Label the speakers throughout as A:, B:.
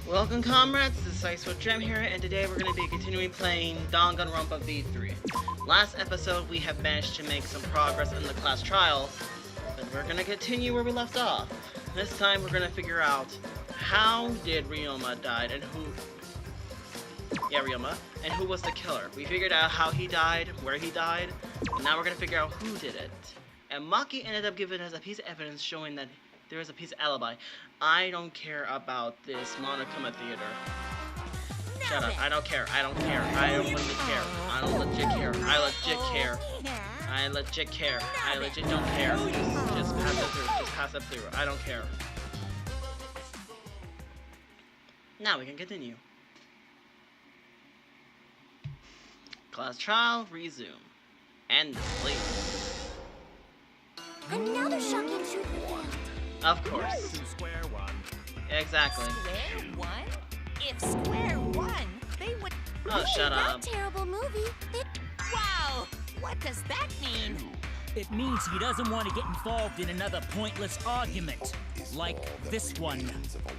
A: Welcome comrades, this is IceWolfGem here, and today we're going to be continuing playing Danganronpa V3. Last episode we have managed to make some progress in the class trial, but we're going to continue where we left off. This time we're going to figure out how did Ryoma died and who... Yeah, Ryoma. And who was the killer. We figured out how he died, where he died, and now we're going to figure out who did it. And Maki ended up giving us a piece of evidence showing that there is a piece of alibi. I don't care about this Monokuma theater. Shut up. I don't care. I don't care. I don't really care. I don't legit care. I legit care. I legit care. I legit don't care. Just pass it through. Just pass it through. I don't care. Now we can continue. Class trial, resume. And sleep.
B: Another shocking truth revealed.
A: Of course.
C: Square one.
A: Exactly.
B: Square one? If Square One, they would...
A: Oh, shut up.
B: That terrible movie. Wow! What does that mean?
D: It means he doesn't want to get involved in another pointless argument, like this one.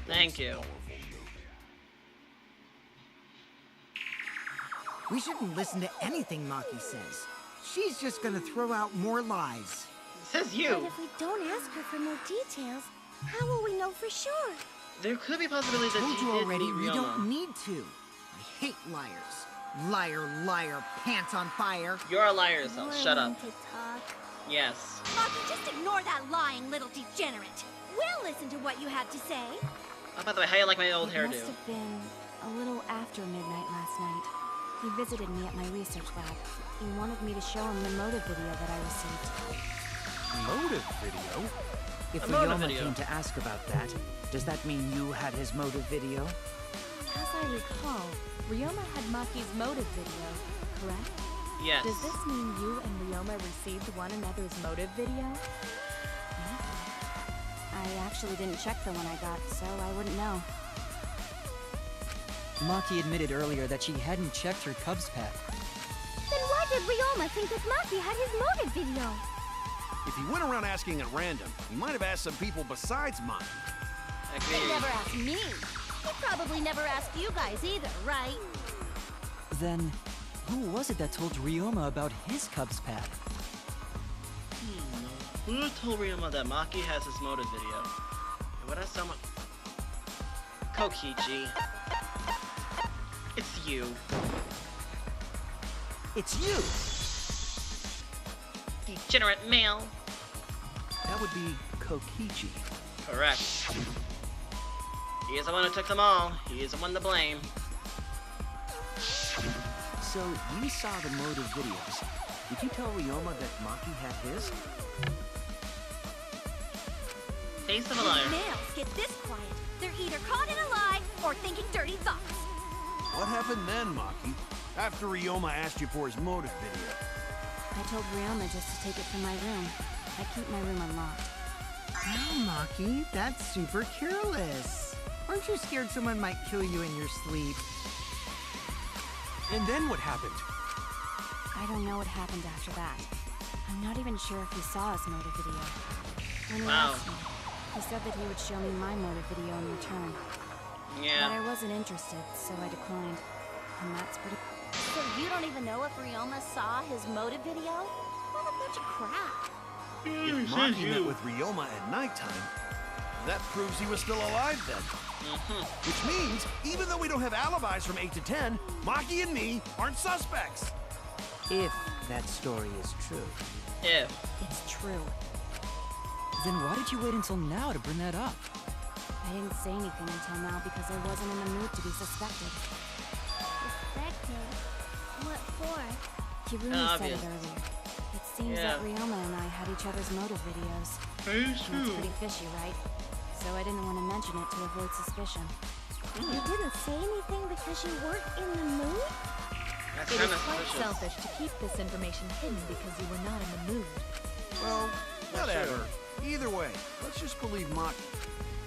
A: Thank you.
E: We shouldn't listen to anything Maki says. She's just gonna throw out more lies.
A: Says
B: But
A: you.
B: if we don't ask her for more details, how will we know for sure?
A: There could be a possibility that
E: Told
A: she
E: you
A: did
E: already,
A: meet
E: we
A: Ryoma.
E: don't need to. I hate liars. Liar, liar, pants on fire.
A: You're a liar yourself. Shut
B: Willing
A: up.
B: to talk.
A: Yes.
B: Maki, just ignore that lying little degenerate. We'll listen to what you have to say.
A: Oh, by the way, how you like my old
F: It
A: hairdo?
F: must have been a little after midnight last night. He visited me at my research lab. He wanted me to show him the motive video that I received.
C: Motive video?
E: If
A: A motive
E: Ryoma
A: video.
E: came to ask about that, does that mean you had his motive video?
F: As I recall, Ryoma had Maki's motive video, correct?
A: Yes.
F: Does this mean you and Ryoma received one another's motive video? Yeah. I actually didn't check the one I got, so I wouldn't know.
G: Maki admitted earlier that she hadn't checked her Cubs pack.
B: Then why did Ryoma think that Maki had his motive video?
C: If he went around asking at random, he might have asked some people besides mine.
B: They
A: Agreed.
B: never asked me. He probably never asked you guys either, right?
G: Then, who was it that told Ryoma about his Cubs pack?
A: Who told Ryoma that Maki has his motive video? And what if someone... Kokichi. It's you.
E: It's you!
A: Degenerate male.
G: That would be Kokichi.
A: Correct. He is the one who took them all. He is the one to blame.
G: So, you saw the motive videos. Did you tell Ryoma that Maki had his?
A: Face of a liar.
B: Males get this quiet. They're either caught in a lie or thinking dirty thoughts.
C: What happened then, Maki? After Ryoma asked you for his motive video?
F: I told Ryoma just to take it from my room. I keep my room unlocked.
E: Wow, Maki, that's super careless. Aren't you scared someone might kill you in your sleep?
C: And then what happened?
F: I don't know what happened after that. I'm not even sure if he saw his motive video. When he
A: Wow.
F: asked me, he said that he would show me my motive video in return. But
A: Yeah.
F: I wasn't interested, so I declined. And that's pretty...
B: So you don't even know if Ryoma saw his motive video? What a bunch of crap.
C: If Maki met with Ryoma at nighttime, that proves he was still alive then. Which means, even though we don't have alibis from 8 to 10, Maki and me aren't suspects.
E: If that story is true.
A: If.
F: It's true.
G: Then why did you wait until now to bring that up?
F: I didn't say anything until now because I wasn't in the mood to be suspected.
B: Suspected? What for?
F: Kirumi said
A: Obvious.
F: it earlier. It seems
A: Yeah.
F: that Ryoma and I had each other's motive videos.
A: Very
F: That's pretty fishy, right? So I didn't want to mention it to avoid suspicion.
B: You didn't say anything because you weren't in the mood?
A: That's
H: It
A: kind
H: is
A: of
H: quite
A: suspicious.
H: selfish to keep this information hidden because you were not in the mood.
C: Well,
A: That's
C: whatever. Either way, let's just believe Maki.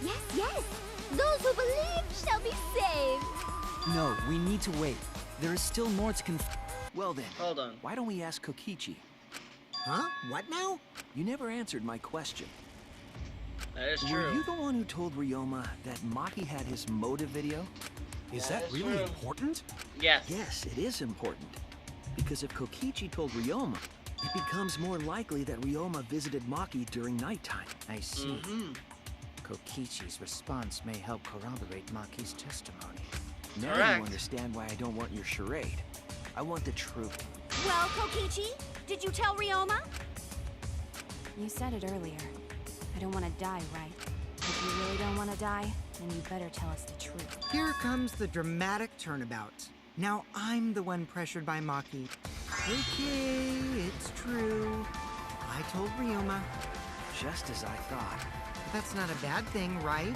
B: Yes, yes. Those who believe shall be saved.
G: No, we need to wait. There is still more to
C: Well then,
A: Hold on.
C: why don't we ask Kokichi?
E: Huh? What now?
C: You never answered my question.
A: That is
G: Were
A: true.
G: you the one who told Ryoma that Maki had his motive video?
C: Is
A: That
C: that
A: is
C: really
A: true.
C: important?
A: Yes.
G: Yes, it is important. Because if Kokichi told Ryoma, it becomes more likely that Ryoma visited Maki during nighttime.
I: I see.
A: Mm-hmm.
I: Kokichi's response may help corroborate Maki's testimony.
G: Now
A: Correct.
G: you understand why I don't want your charade. I want the truth.
B: Well, Kokichi, did you tell Ryoma?
F: You said it earlier. I don't want to die, right? If you really don't want to die, then you better tell us the truth.
E: Here comes the dramatic turnabout. Now I'm the one pressured by Maki. Okay, it's true. I told Ryoma.
G: Just as I thought.
E: That's not a bad thing, right?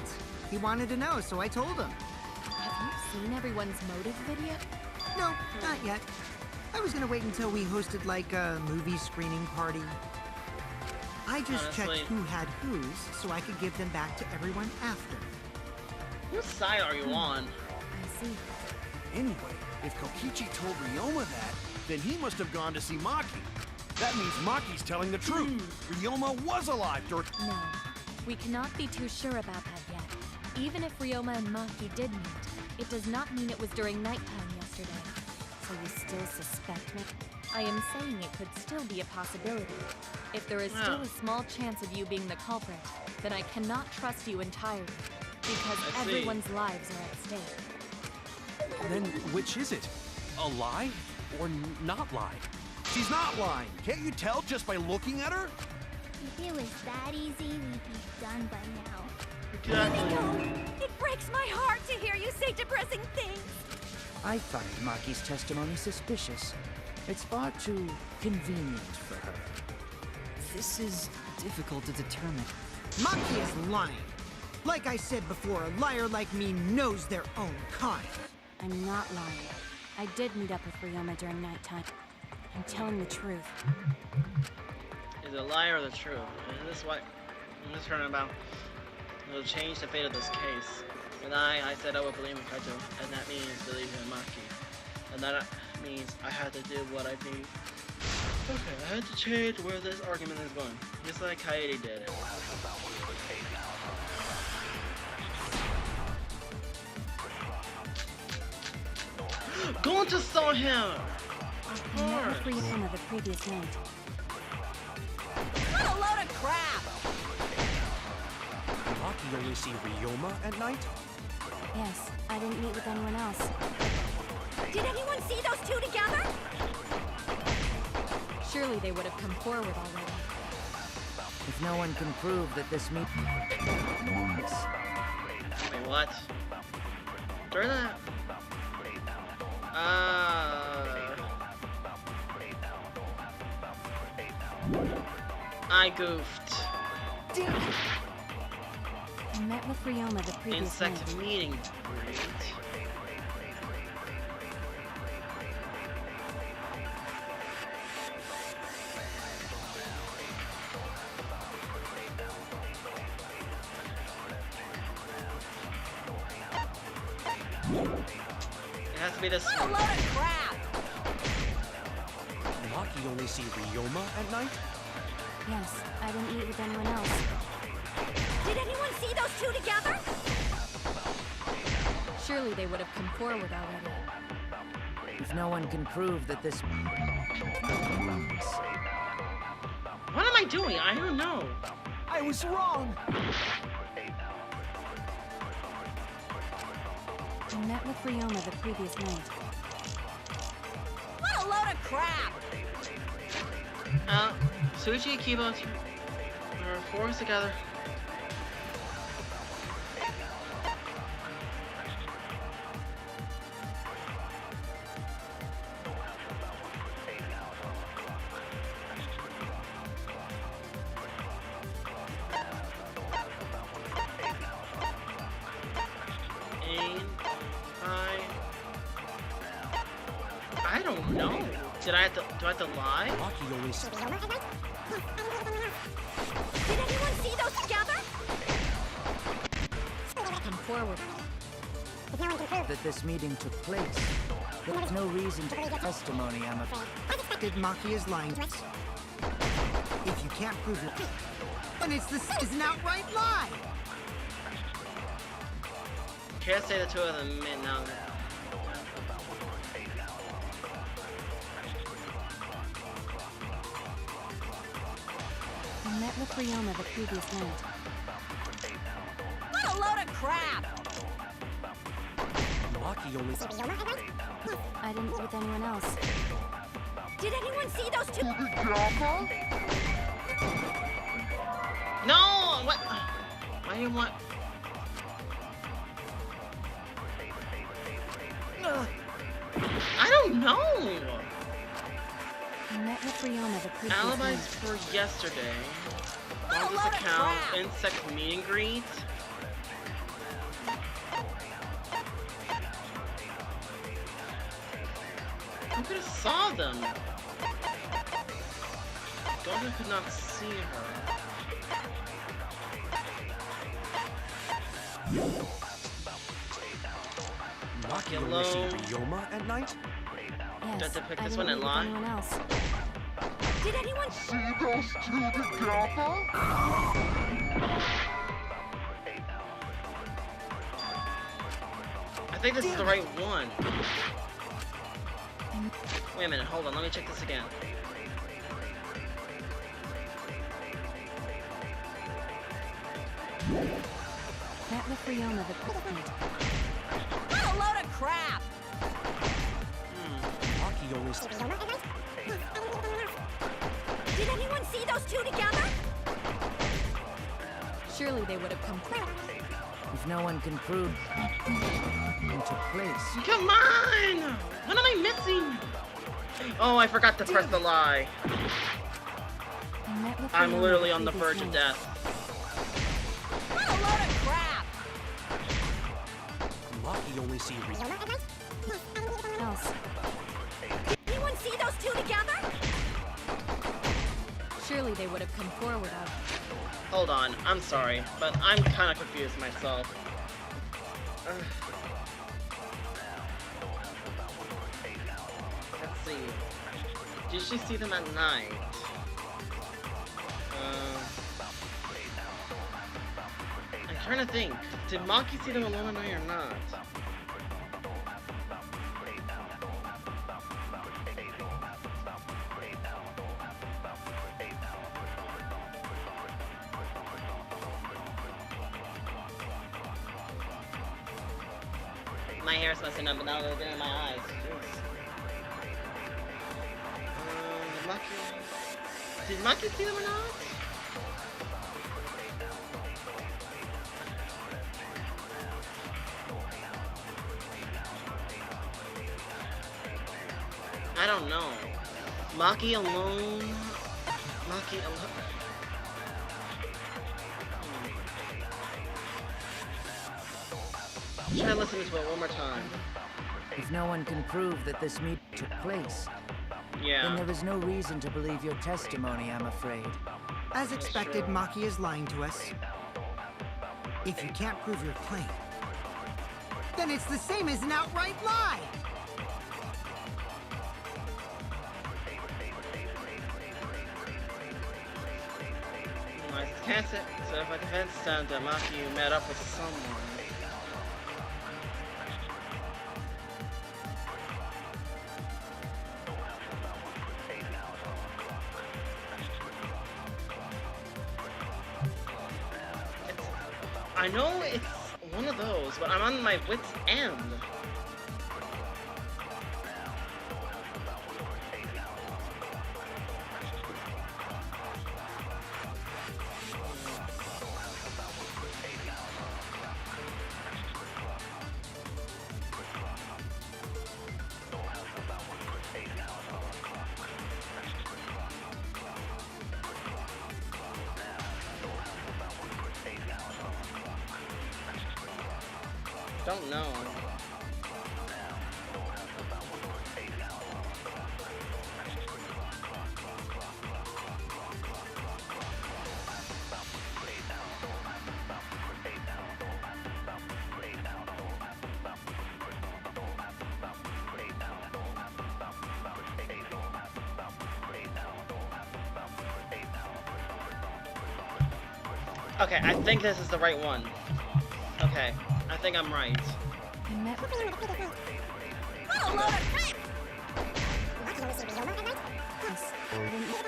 E: He wanted to know, so I told him.
H: Have you seen everyone's motive video?
E: No, not yet. I was gonna wait until we hosted like a movie screening party. I just
A: Honestly.
E: checked who had whose so I could give them back to everyone after.
A: Whose side are you on?
F: I see.
C: Anyway, if Kokichi told Ryoma that, then he must have gone to see Maki. That means Maki's telling the truth. Ryoma was alive during...
H: No. We cannot be too sure about that yet. Even if Ryoma and Maki did meet, it does not mean it was during nighttime yesterday.
F: So you still suspect me?
H: I am saying it could still be a possibility. If there is still a small chance of you being the culprit, then I cannot trust you entirely. Because
A: I see.
H: everyone's lives are at stake.
J: Then which is it? A lie or not lie?
C: She's not lying. Can't you tell just by looking at her?
B: If it was that easy, we'd be done by now.
A: Exactly.
B: It breaks my heart to hear you say depressing things.
I: I find Maki's testimony suspicious. It's far too convenient for her.
K: This is difficult to determine.
E: Maki is lying. Like I said before, a liar like me knows their own kind.
F: I'm not lying. I did meet up with Ryoma during nighttime. I'm telling the truth.
A: Is it a lie or the truth? And this is what I'm just turning about. It'll change the fate of this case. And I said I would believe in Kaito, and that means believe in Maki. And that means I had to do what I do. Okay, I had to change where this argument is going. Just like Kaede did. Going to saw him! Of
F: I met with
A: course!
F: Ryoma the previous night.
B: What a load of crap!
J: Maki only see Ryoma at night?
F: Yes, I didn't meet with anyone else.
B: Did anyone see those two together?
H: Surely they would have come forward already.
I: If no one can prove that this meet...
A: Wait, what? During that... I goofed.
F: I met with Ryoma the previous night.
A: Insect meeting. Great. It has to be this
B: What a
A: one.
B: load of crap!
J: Maki only see Ryoma at night?
F: Yes, I didn't meet with anyone else.
B: Did anyone see those two together?
H: Surely they would have come forward already.
I: If no one can prove that this...
A: What am I doing? I don't know.
C: I was wrong.
F: I met with Ryoma the previous night.
B: What a load of crap!
A: Suichi and Kiba are forced together. I don't know. Do I have to lie?
J: Maki only see...
B: Did anyone see those together?
H: Come forward.
I: that this meeting took place. There's no reason to testimony, I'm afraid.
E: Did Maki is lying. If you can't prove it, Then it's an outright lie.
A: Can't say the two of them now.
F: I met with Ryoma the previous night.
H: What a load of crap!
J: Maki only...
F: I didn't with anyone else.
H: Did anyone see those two?
A: No! What? Why do you want... I don't know!
F: I met with Ryoma the previous
A: Alibis
F: night.
A: for yesterday.
H: What a
A: Longest
H: load of
A: account,
H: crap!
A: insect meet and greet. I could have saw them. Daughter could not see her.
J: Maki only see Ryoma at night?
F: Yes,
A: Did I pick
F: I
A: this
F: didn't
A: one
F: meet
A: in
F: with
A: line?
F: anyone else.
H: Did anyone
L: See those two together?
A: I think this is the right one. Wait a minute, hold on, let me check this again.
F: Met with Ryoma the previous night.
H: What a load of crap!
J: Maki only see...
H: Did anyone see those two together?
F: Surely they would have come quick.
I: If no one can prove it took place.
A: Come on! What am I missing? Oh, I forgot to press the lie.
F: I met with
A: I'm
F: Ryoma
A: literally on the
F: previous
A: verge of
F: night.
A: death.
H: What a load of crap!
J: Maki only see Ryoma.
F: Else.
H: Did anyone see those two together?
F: Surely they would have come forward of.
A: Hold on, I'm sorry, but I'm kind of confused myself. Let's see. Did she see them at night? I'm trying to think. Did Maki see them alone at night or not? My hair's messing up, but now they're in my eyes. Did Maki see them or not? I don't know. Maki alone. Maki alone. Try to listen to it one more time.
I: If no one can prove that this meet took place, then
A: Yeah.
I: there is no reason to believe your testimony, I'm afraid.
E: As expected, Maki is lying to us. If you can't prove your claim, then it's the same as an outright lie.
A: I can't say. So if I convince them that Maki met up with someone. I know it's one of those, but I'm on my wit's end. Don't know. Okay, I think this is the right one. Okay, I think I'm right.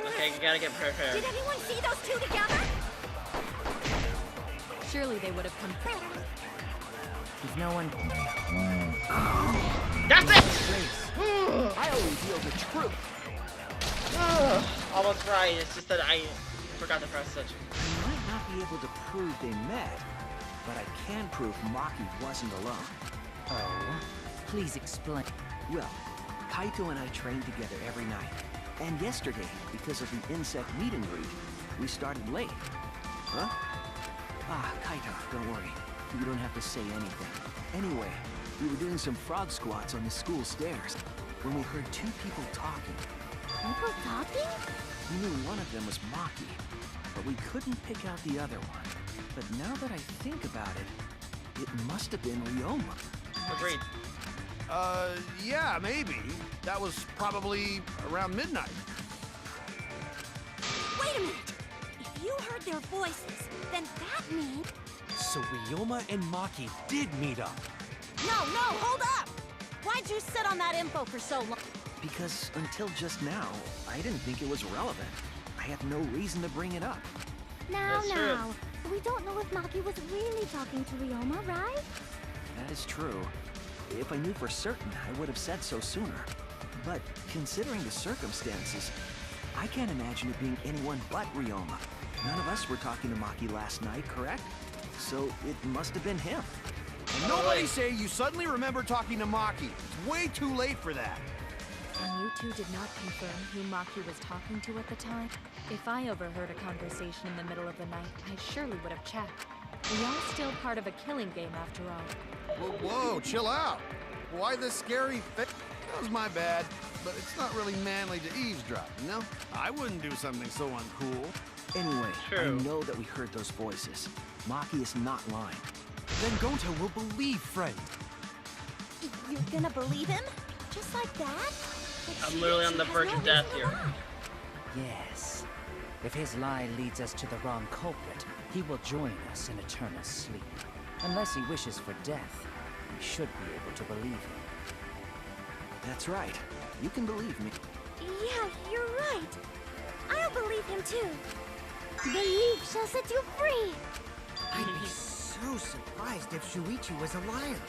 A: Okay, you gotta get prepared.
B: Did anyone see those two together?
H: Surely they would have come.
I: If no one...
A: That's it!
C: I only reveal the truth.
A: Almost right, it's just that I forgot to press switch.
G: I might not be able to prove they met, but I can prove Maki wasn't alone.
I: Oh, please explain.
G: Well, Kaito and I trained together every night. And yesterday, because of the insect meet and greet, we started late. Huh? Ah, Kaito, don't worry. You don't have to say anything. Anyway, we were doing some frog squats on the school stairs when we heard two people talking.
B: People talking?
G: We knew one of them was Maki, but we couldn't pick out the other one. But now that I think about it, it must have been Ryoma.
A: Agreed.
C: Yeah, maybe. That was probably around midnight.
B: Wait a minute! If you heard their voices, then that means...
J: So Ryoma and Maki did meet up.
B: No, hold up! Why'd you sit on that info for so long?
G: Because until just now, I didn't think it was relevant. I had no reason to bring it up.
B: Now, we don't know if Maki was really talking to Ryoma, right?
G: That is true. If I knew for certain, I would have said so sooner. But considering the circumstances, I can't imagine it being anyone but Ryoma. None of us were talking to Maki last night, correct? So it must have been him.
C: And nobody say you suddenly remember talking to Maki. It's way too late for that.
H: And you two did not confirm who Maki was talking to at the time? If I overheard a conversation in the middle of the night, I surely would have checked. We are still part of a killing game after all.
C: Whoa, chill out. Why this scary thing? That was my bad, but it's not really manly to eavesdrop, you know? I wouldn't do something so uncool.
G: Anyway,
A: True.
G: I know that we heard those voices. Maki is not lying.
J: Then Goto will believe friend.
B: You're gonna believe him? Just like that?
A: I'm literally on the verge of death here.
I: Yes. If his lie leads us to the wrong culprit, he will join us in eternal sleep. Unless he wishes for death, we should be able to believe him.
G: That's right. You can believe me.
B: Yeah, you're right. I'll believe him too. Belief shall set you free.
E: I'd be so surprised if Shuichi was a liar.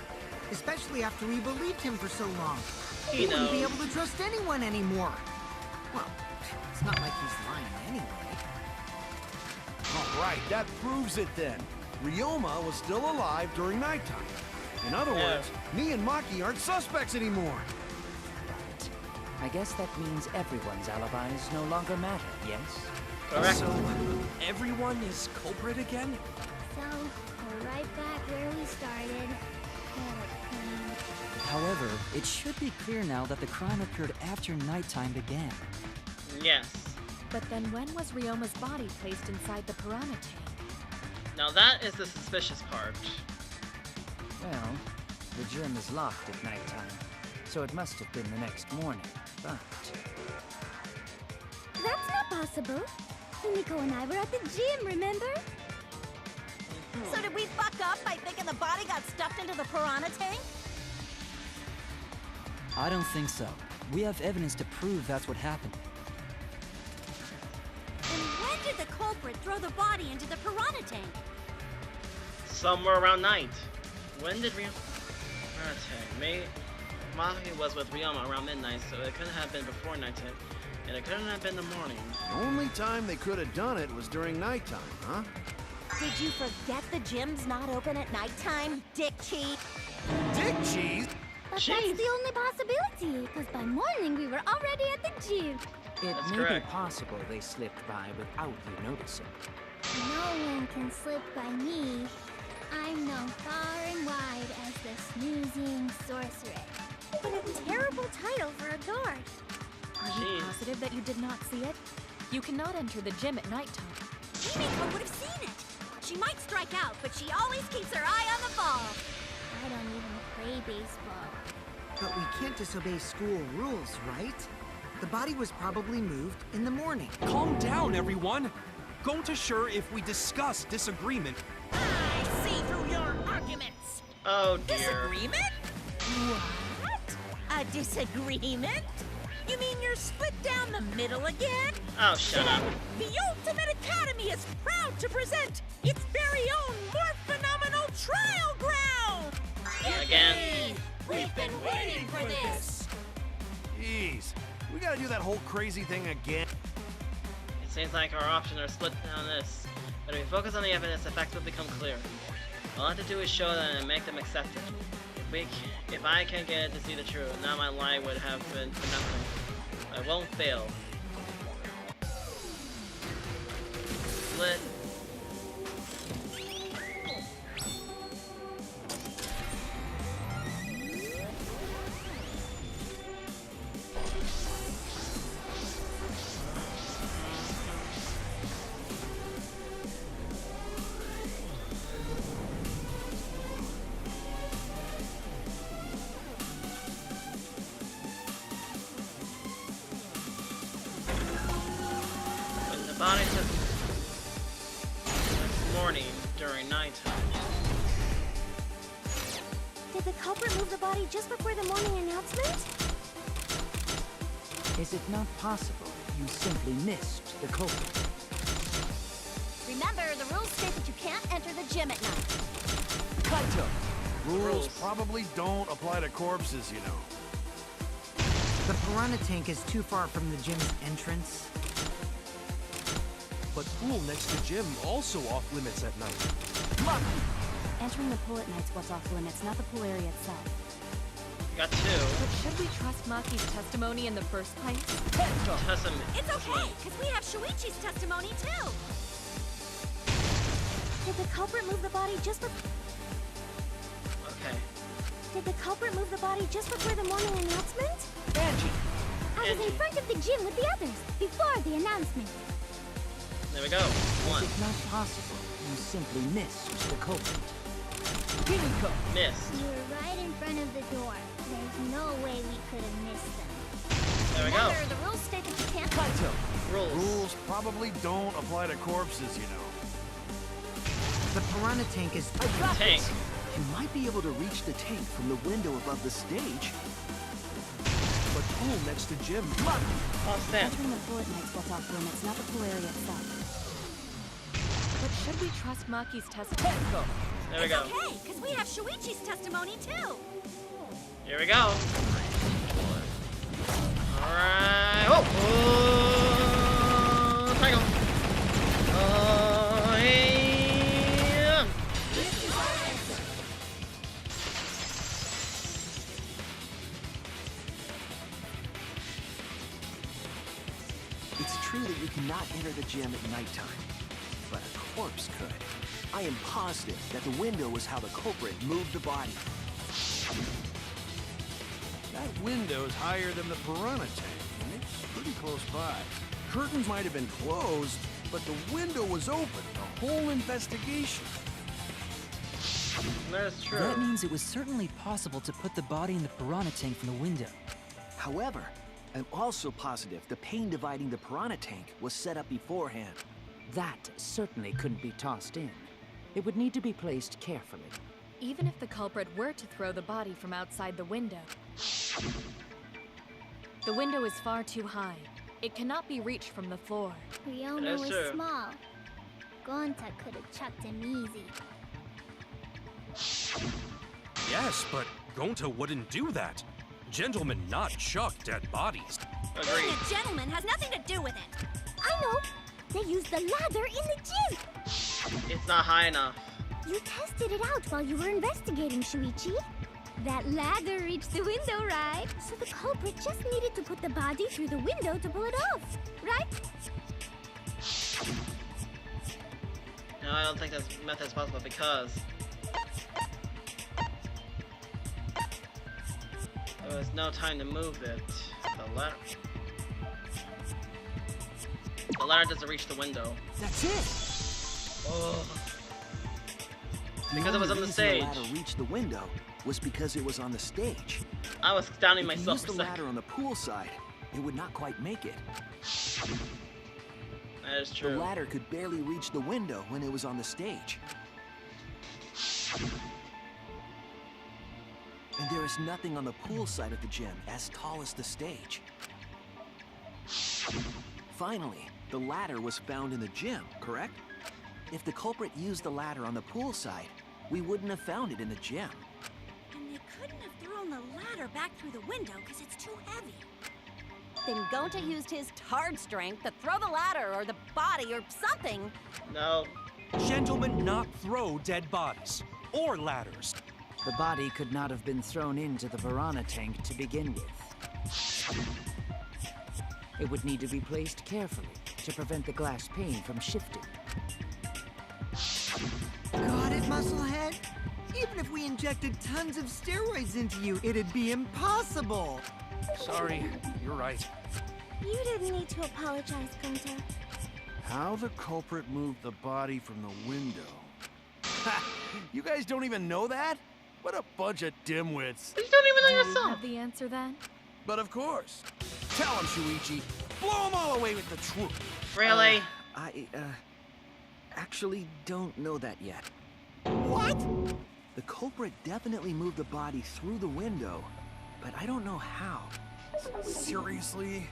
E: Especially after we believed him for so long. He wouldn't be able to trust anyone anymore. Well, it's not like he's lying anyway.
C: All right, that proves it then. Ryoma was still alive during nighttime. In other words, me and Maki aren't suspects anymore.
I: Right. I guess that means everyone's alibis no longer matter, yes?
A: Correct.
J: So, everyone is culprit again?
B: So, we're right back where we started.
K: However, it should be clear now that the crime occurred after nighttime began.
A: Yes.
H: But then when was Ryoma's body placed inside the piranha tank?
A: Now that is the suspicious part.
I: Well, the gym is locked at nighttime, so it must have been the next morning, but...
B: That's not possible. Himiko and I were at the gym, remember? So did we fuck up by thinking the body got stuffed into the piranha tank?
K: I don't think so. We have evidence to prove that's what happened.
B: And when did the culprit throw the body into the piranha tank?
A: Somewhere around night. When did Ryoma... Maki was with Ryoma around midnight, so it couldn't have been before nighttime. And it couldn't have been the morning.
C: The only time they could have done it was during nighttime, huh?
B: Did you forget the gym's not open at nighttime, dick cheese?
C: Dick cheese?
B: But that's the only possibility, because by morning we were already at the gym.
I: It
A: That's
I: may
A: correct.
I: be possible they slipped by without you noticing.
B: No one can slip by me. I'm known far and wide as the snoozing sorceress. What a terrible title for a guard.
H: Are you positive that you did not see it? You cannot enter the gym at nighttime.
B: Himiko would have seen it. She might strike out, but she always keeps her eye on the ball. I don't even play baseball.
E: But we can't disobey school rules, right? The body was probably moved in the morning.
J: Calm down, everyone! Gonta sure if we discuss disagreement.
M: I see through your arguments.
A: Oh dear.
M: Disagreement? What? A disagreement? You mean you're split down the middle again?
A: Oh, shut up.
M: The Ultimate Academy is proud to present its very own more phenomenal trial ground!
A: Again.
M: We've been waiting for this!
C: Jeez, we gotta do that whole crazy thing again.
A: It seems like our options are split on this, but if we focus on the evidence, the facts will become clear. All I have to do is show them and make them accept it. If I can get it to see the truth, now my lie would have been for nothing. I won't fail. Split. Body took next morning during nighttime.
B: Did the culprit move the body just before the morning announcement?
I: Is it not possible you simply missed the culprit?
B: Remember, the rules state that you can't enter the gym at night.
C: Kaito! Rules probably don't apply to corpses, you know.
E: The piranha tank is too far from the gym's entrance.
J: But pool next to gym also off limits at night.
F: Entering the pool at night's what's off limits, not the pool area itself.
A: Got two.
H: But should we trust Maki's testimony in the first place?
A: Testament.
B: It's okay, because we have Shuichi's testimony too. Did the culprit move the body just before?
A: Okay.
B: Did the culprit move the body just before the morning announcement?
C: Angie!
B: I was in front of the gym with the others before the announcement.
A: There we go. One.
I: Is it not possible you simply missed the culprit?
A: Missed.
B: You were right in front of the door. There's no way we could have missed them.
A: There we go.
B: Remember, the rules state that you can't.
C: Kaito!
A: Rules.
C: Rules probably don't apply to corpses, you know.
E: The piranha tank is...
A: Tank.
G: You might be able to reach the tank from the window above the stage.
J: But pool next to gym.
A: Oh, stand.
F: Entering the pool at night's what's off limits, not the pool area itself.
H: But should we trust Maki's testimony?
A: There we go.
B: Okay, because we have Shuichi's testimony too.
A: Here we go. Alright. Oh! Oh! Triangle. Oh, yeah.
G: It's true that you cannot enter the gym at nighttime, but a corpse could. I am positive that the window was how the culprit moved the body.
C: That window is higher than the piranha tank, and it's pretty close by. Curtains might have been closed, but the window was open. The whole investigation.
A: That's true.
K: That means it was certainly possible to put the body in the piranha tank from the window.
G: However, I'm also positive the pane dividing the piranha tank was set up beforehand.
I: That certainly couldn't be tossed in. It would need to be placed carefully.
H: Even if the culprit were to throw the body from outside the window is far too high. It cannot be reached from the floor.
B: Ryoma was
A: true.
B: small. Gonta could have chucked him easy.
J: Yes, but Gonta wouldn't do that. Gentlemen not chuck dead bodies.
A: Agreed.
B: Being a gentleman has nothing to do with it. I know. They used the ladder in the gym.
A: It's not high enough.
B: You tested it out while you were investigating, Shuichi. That ladder reached the window, right? So the culprit just needed to put the body through the window to pull it off, right?
A: No, I don't think this method is possible because there was no time to move it. The ladder doesn't reach the window.
E: That's it!
A: Oh.
G: The
A: Because it was on
G: only
A: the
G: reason
A: stage.
G: The ladder reached the window was because it was on the stage.
A: I was doubting
G: If you
A: myself
G: used
A: for
G: the
A: a second.
G: ladder on the pool side, it would not quite make it.
A: That is true.
G: The ladder could barely reach the window when it was on the stage. And there is nothing on the pool side of the gym as tall as the stage. Finally, the ladder was found in the gym, correct? If the culprit used the ladder on the pool side, we wouldn't have found it in the gym.
M: And they couldn't have thrown the ladder back through the window because it's too heavy.
F: Then Gonta used his tard strength to throw the ladder or the body or something.
A: No.
J: Gentlemen not throw dead bodies. Or ladders.
I: The body could not have been thrown into the Piranha tank to begin with. It would need to be placed carefully to prevent the glass pane from shifting.
E: Got it, Musclehead? Even if we injected tons of steroids into you, it'd be impossible.
J: Sorry, you're right.
B: You didn't need to apologize, Gonta.
C: How the culprit moved the body from the window. Ha! You guys don't even know that? What a bunch of dimwits.
A: You don't even know
H: Do you
A: yourself.
H: have the answer then?
C: But of course. Tell him, Shuichi. Blow him all away with the truth.
A: Really?
G: I actually don't know that yet.
E: What?
G: The culprit definitely moved the body through the window, but I don't know how.
C: Seriously?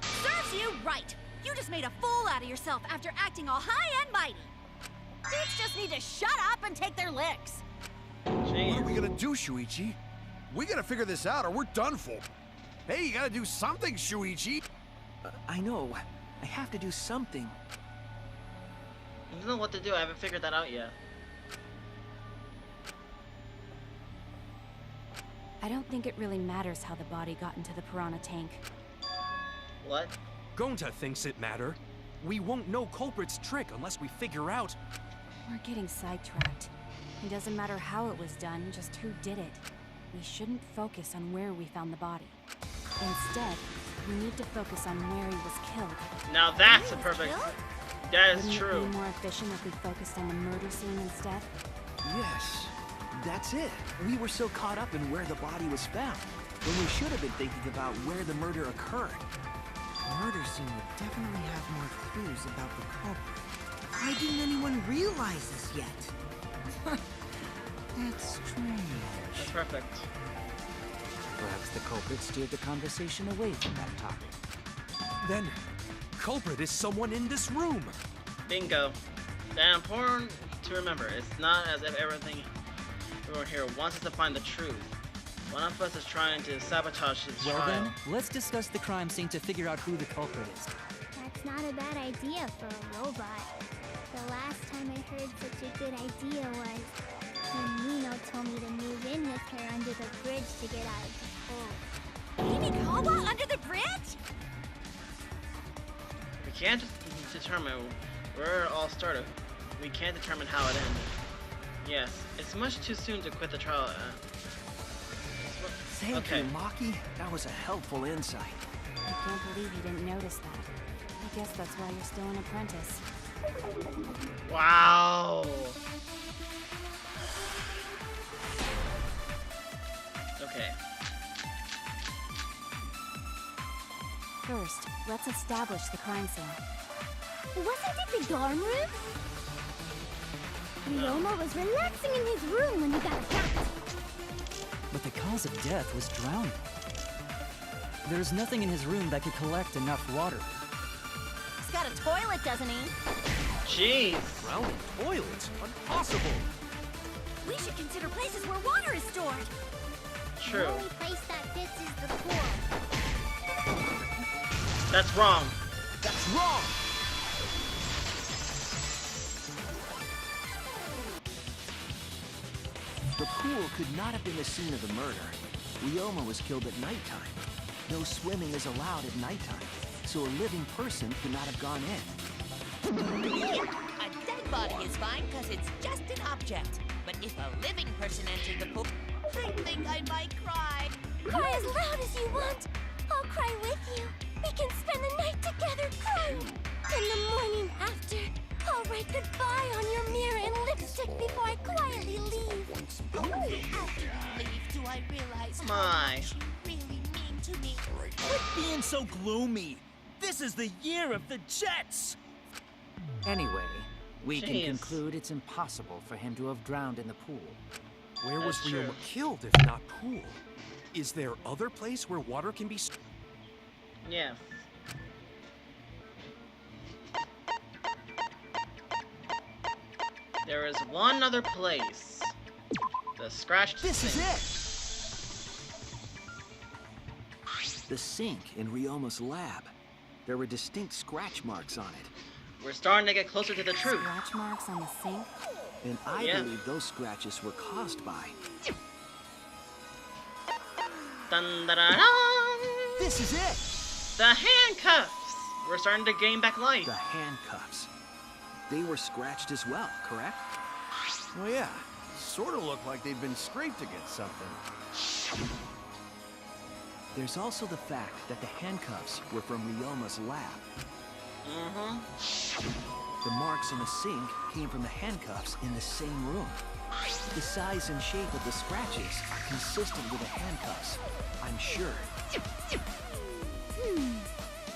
F: Serves you right. You just made a fool out of yourself after acting all high and mighty. Dudes just need to shut up and take their licks.
A: Jeez.
C: What are we gonna do, Shuichi? We gotta figure this out or we're done for. Hey, you gotta do something, Shuichi.
G: I know. I have to do something.
A: I don't know what to do. I haven't figured that out yet.
F: I don't think it really matters how the body got into the piranha tank.
A: What?
J: Gonta thinks it matter. We won't know culprit's trick unless we figure out.
F: We're getting sidetracked. It doesn't matter how it was done, just who did it. We shouldn't focus on where we found the body. Instead, we need to focus on where he was killed.
A: Now that's a perfect. That is
F: Wouldn't
A: true.
F: it be more efficient if we focused on the murder scene instead?
G: Yes, that's it. We were so caught up in where the body was found, when we should have been thinking about where the murder occurred.
E: The murder scene would definitely have more clues about the culprit. Why didn't anyone realize this yet? That's strange.
A: That's perfect.
I: Perhaps the culprit steered the conversation away from that topic.
J: Then, culprit is someone in this room.
A: Bingo. That important to remember. It's not as if everyone here wants us to find the truth. One of us is trying to sabotage his
K: Well
A: trial.
K: then, let's discuss the crime scene to figure out who the culprit is.
B: That's not a bad idea for a robot. The last time I heard such a good idea was when Nino told me to move in with her under the bridge to get out of the cold.
F: Amy Kawa under the bridge?
A: We can't determine where it all started. We can't determine how it ended. Yes, it's much too soon to quit the trial.
G: Thank you, Maki. That was a helpful insight.
F: I can't believe you didn't notice that. I guess that's why you're still an apprentice.
A: Wow. Okay.
F: First, let's establish the crime scene.
B: Wasn't it the dorm room? Ryoma was relaxing in his room when he got attacked.
K: But the cause of death was drowning. There's nothing in his room that could collect enough water.
F: He's got a toilet, doesn't he?
A: Jeez.
J: Drowning toilet? Impossible.
F: We should consider places where water is stored.
A: True.
B: The only place that fits is the pool.
A: That's wrong.
G: That's wrong! The pool could not have been the scene of the murder. Ryoma was killed at nighttime. No swimming is allowed at nighttime, so a living person could not have gone in.
M: A dead body is fine because it's just an object. But if a living person entered the pool, I think I might cry.
B: Cry as loud as you want. I'll cry with you. We can spend the night together crying. In the morning after, I'll write goodbye on your mirror in lipstick before I quietly leave.
M: Only after you leave do I realize how
A: My.
M: much you really mean to me.
D: Quit being so gloomy. This is the year of the Jets.
I: Anyway, we can
A: Jeez.
I: conclude it's impossible for him to have drowned in the pool.
J: Where was
A: That's
J: Ryoma
A: true.
J: killed if not pool? Is there other place where water can be
A: Yes. There is one other place. The scratched
C: This is
A: sink.
C: it!
G: The sink in Ryoma's lab. There were distinct scratch marks on it.
A: We're starting to get closer to the truth.
F: Scratch marks on the sink?
G: And I
A: Yeah.
G: believe those scratches were caused by...
A: Dun, da, da, da.
C: This is it!
A: The handcuffs! We're starting to gain back life.
G: the handcuffs. They were scratched as well, correct?
C: Well, yeah. Sort of looked like they'd been scraped against something.
G: There's also the fact that the handcuffs were from Ryoma's lab.
A: Mm-hmm.
G: The marks on the sink came from the handcuffs in the same room. The size and shape of the scratches are consistent with the handcuffs, I'm sure.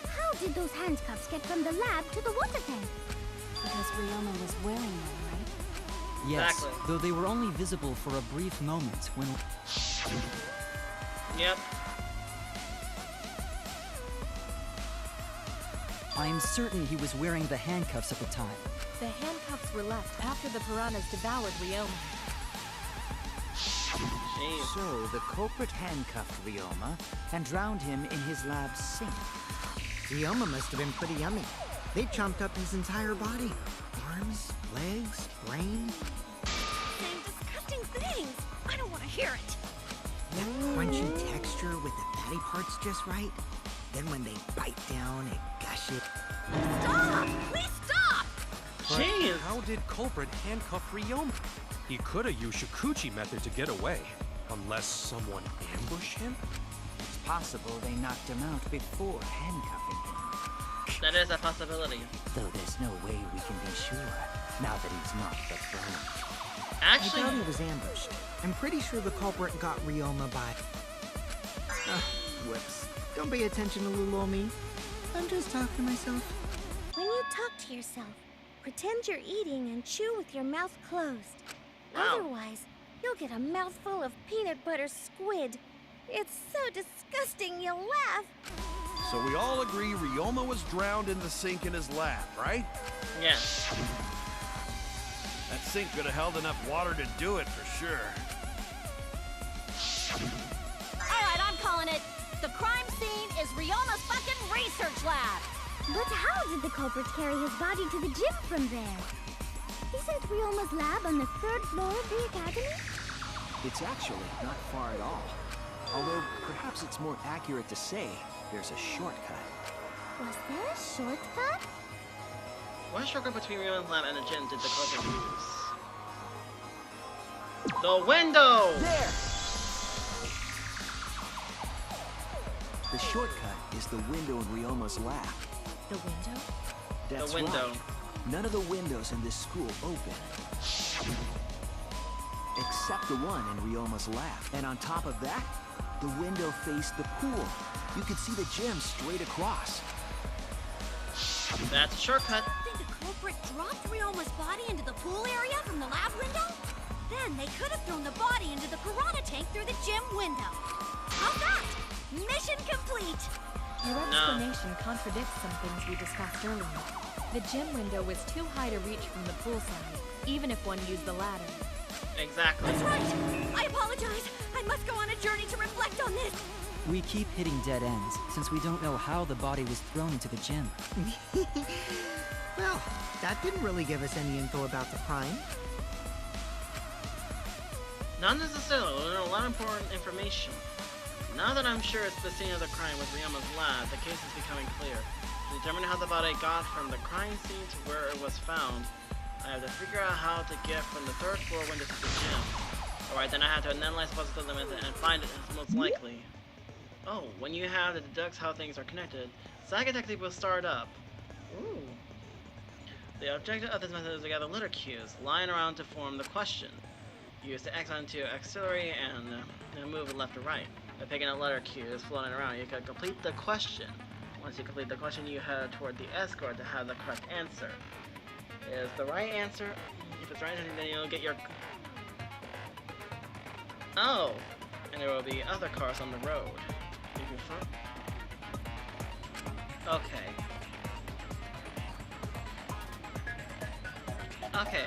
B: How did those handcuffs get from the lab to the water tank?
F: Because Ryoma was wearing them, right?
K: Yes,
A: Exactly.
K: though they were only visible for a brief moment when...
A: Yep.
K: I am certain he was wearing the handcuffs at the time.
H: The handcuffs were left after the piranhas devoured Ryoma.
A: Jeez.
I: So, the culprit handcuffed Ryoma and drowned him in his lab's sink.
E: Ryoma must have been pretty yummy. They chomped up his entire body. Arms, legs, brain.
N: Saying disgusting things. I don't want to hear it.
E: That crunchy texture with the fatty parts just right. Then when they bite down, it gushes.
N: Stop! Please stop!
J: But
A: Jeez.
J: how did culprit handcuff Ryoma? He could have used Shikuchi method to get away. Unless someone ambushed him?
I: It's possible they knocked him out before handcuffing him.
A: That is a possibility.
I: Though there's no way we can be sure, now that he's not the throne.
E: I
A: Actually,
E: doubt he was ambushed. I'm pretty sure the culprit got Ryoma by... whoops. Don't pay attention to little old me. I'm just talking to myself.
B: When you talk to yourself, pretend you're eating and chew with your mouth closed.
A: Wow.
B: Otherwise, you'll get a mouthful of peanut butter squid. It's so disgusting you'll laugh.
C: So we all agree Ryoma was drowned in the sink in his lab, right?
A: yes.
C: That sink could have held enough water to do it for sure.
N: Alright, I'm calling it. The crime scene is Ryoma's fucking research lab.
B: But how did the culprit carry his body to the gym from there? Isn't Ryoma's lab on the 3rd floor of the academy?
G: It's actually not far at all. Although, perhaps it's more accurate to say there's a shortcut.
B: Was there a shortcut?
A: What shortcut between Ryoma's lab and the gym did the culprit use? The window!
C: There!
G: The shortcut is the window in Ryoma's lab.
H: The window?
G: That's
A: The window.
G: right. None of the windows in this school open. Except the one in Ryoma's lab. And on top of that, the window faced the pool. You could see the gym straight across.
A: That's a shortcut.
N: Think the culprit dropped Ryoma's body into the pool area from the lab window? Then they could have thrown the body into the piranha tank through the gym window. How's that? Mission complete!
H: Your explanation contradicts some things we discussed earlier. The gym window was too high to reach from the pool side, even if one used the ladder.
A: Exactly.
N: That's right! I apologize! I must go on a journey to reflect on this!
K: We keep hitting dead ends, since we don't know how the body was thrown into the gym.
E: Well, that didn't really give us any info about the crime.
A: Not necessarily. We learned a lot of important information. Now that I'm sure it's the scene of the crime with Ryoma's lab, the case is becoming clear. To determine how the body got from the crime scene to where it was found, I have to figure out how to get from the 3rd floor window to the gym. Alright, then I have to analyze the puzzle method and find it most likely. Oh, when you have to deduct how things are connected, Saga Detective will start up. Ooh. The objective of this method is to gather letter cues lying around to form the question. Use the X on to auxiliary and move left or right. By picking a letter cue that's floating around, you can complete the question. Once you complete the question, you head toward the S card to have the correct answer. is the right answer. If it's right, then you'll get your... Oh! And there will be other cars on the road. Okay. Okay.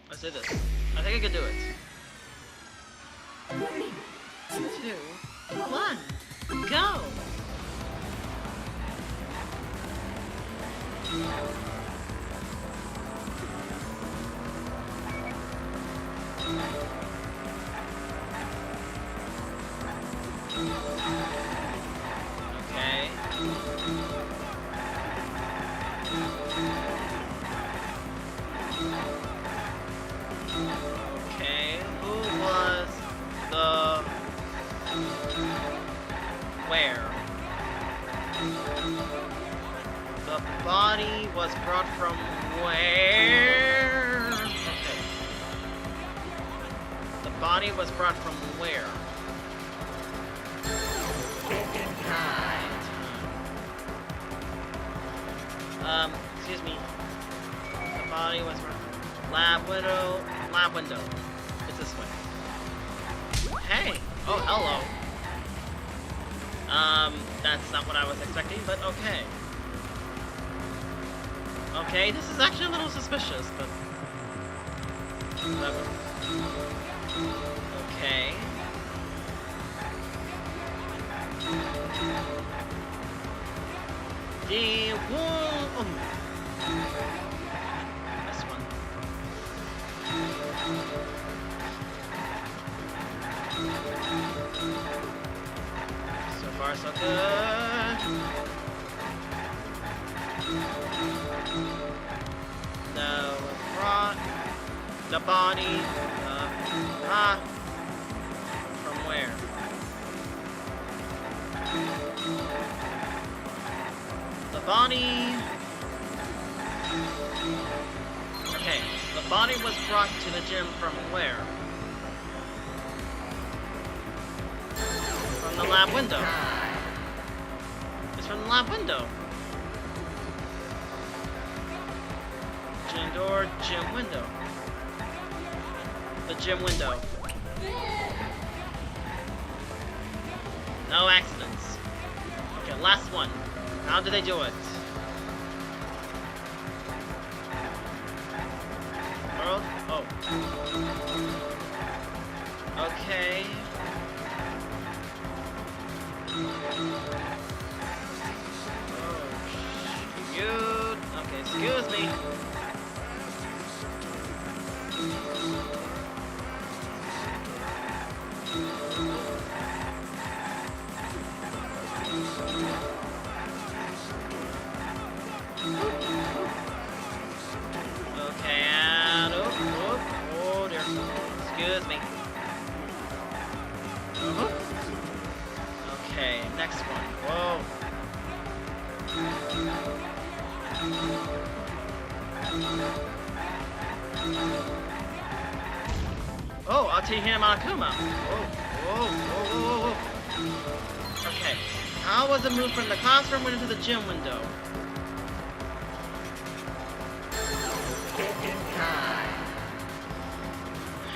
A: Let's do this. I think I can do it. 3, 2, 1, go! Okay. Okay, who was the... where? The body was brought from where? Okay. The body was brought from where? Excuse me. The body was brought from lab window. It's this way. Hey! Oh, hello. That's not what I was expecting, but okay. Okay, this is actually a little suspicious, but... whatever. Okay. The wall... this one. So far, so good. The body, from where? The body... Okay, the body was brought to the gym from where? From the lab window. It's from the lab window. Gym door, gym window. The gym window. No accidents. Okay, last one. How did they do it? World? Oh. Okay. Oh, okay, excuse me. Okay, and oh dear. Excuse me. Okay, next one. Whoa. Oh, I'll take him on Akuma. Whoa. Okay, how was it moved from the classroom window to the gym window?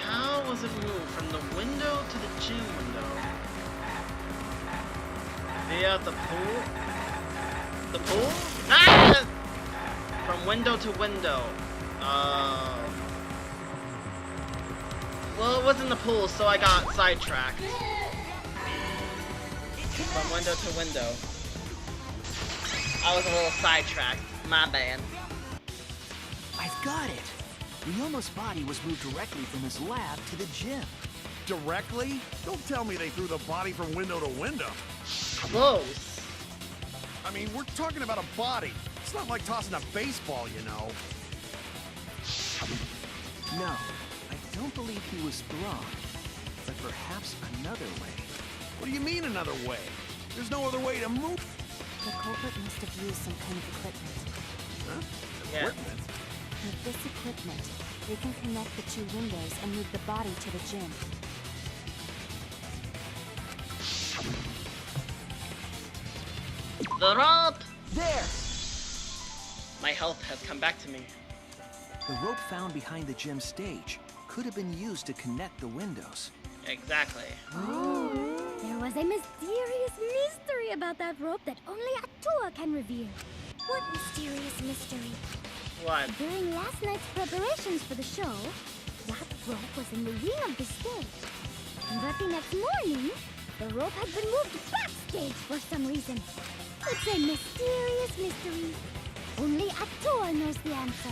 A: How was it moved from the window to the gym window? Via the pool? The pool? Ah! From window to window. Well, it wasn't the pool, so I got sidetracked. From window to window. I was a little sidetracked. My bad.
G: I've got it. Ryoma's body was moved directly from his lab to the gym.
C: Directly? Don't tell me they threw the body from window to window.
A: Close.
C: I mean, we're talking about a body. It's not like tossing a baseball, you know.
G: No, I don't believe he was thrown. But perhaps another way.
C: What do you mean another way? There's no other way to move.
F: The culprit must have used some kind of equipment.
C: Huh?
A: Yeah.
C: Equipment?
F: With this equipment, they can connect the two windows and move the body to the gym.
A: The rope!
G: There!
A: My health has come back to me.
G: The rope found behind the gym stage could have been used to connect the windows.
A: Exactly.
B: Oh, there was a mysterious mystery about that rope that only Atua can reveal. What mysterious mystery?
A: What?
B: During last night's preparations for the show, that rope was in the wing of the stage. But the next morning, the rope had been moved backstage for some reason. It's a mysterious mystery. Only Atua knows the answer.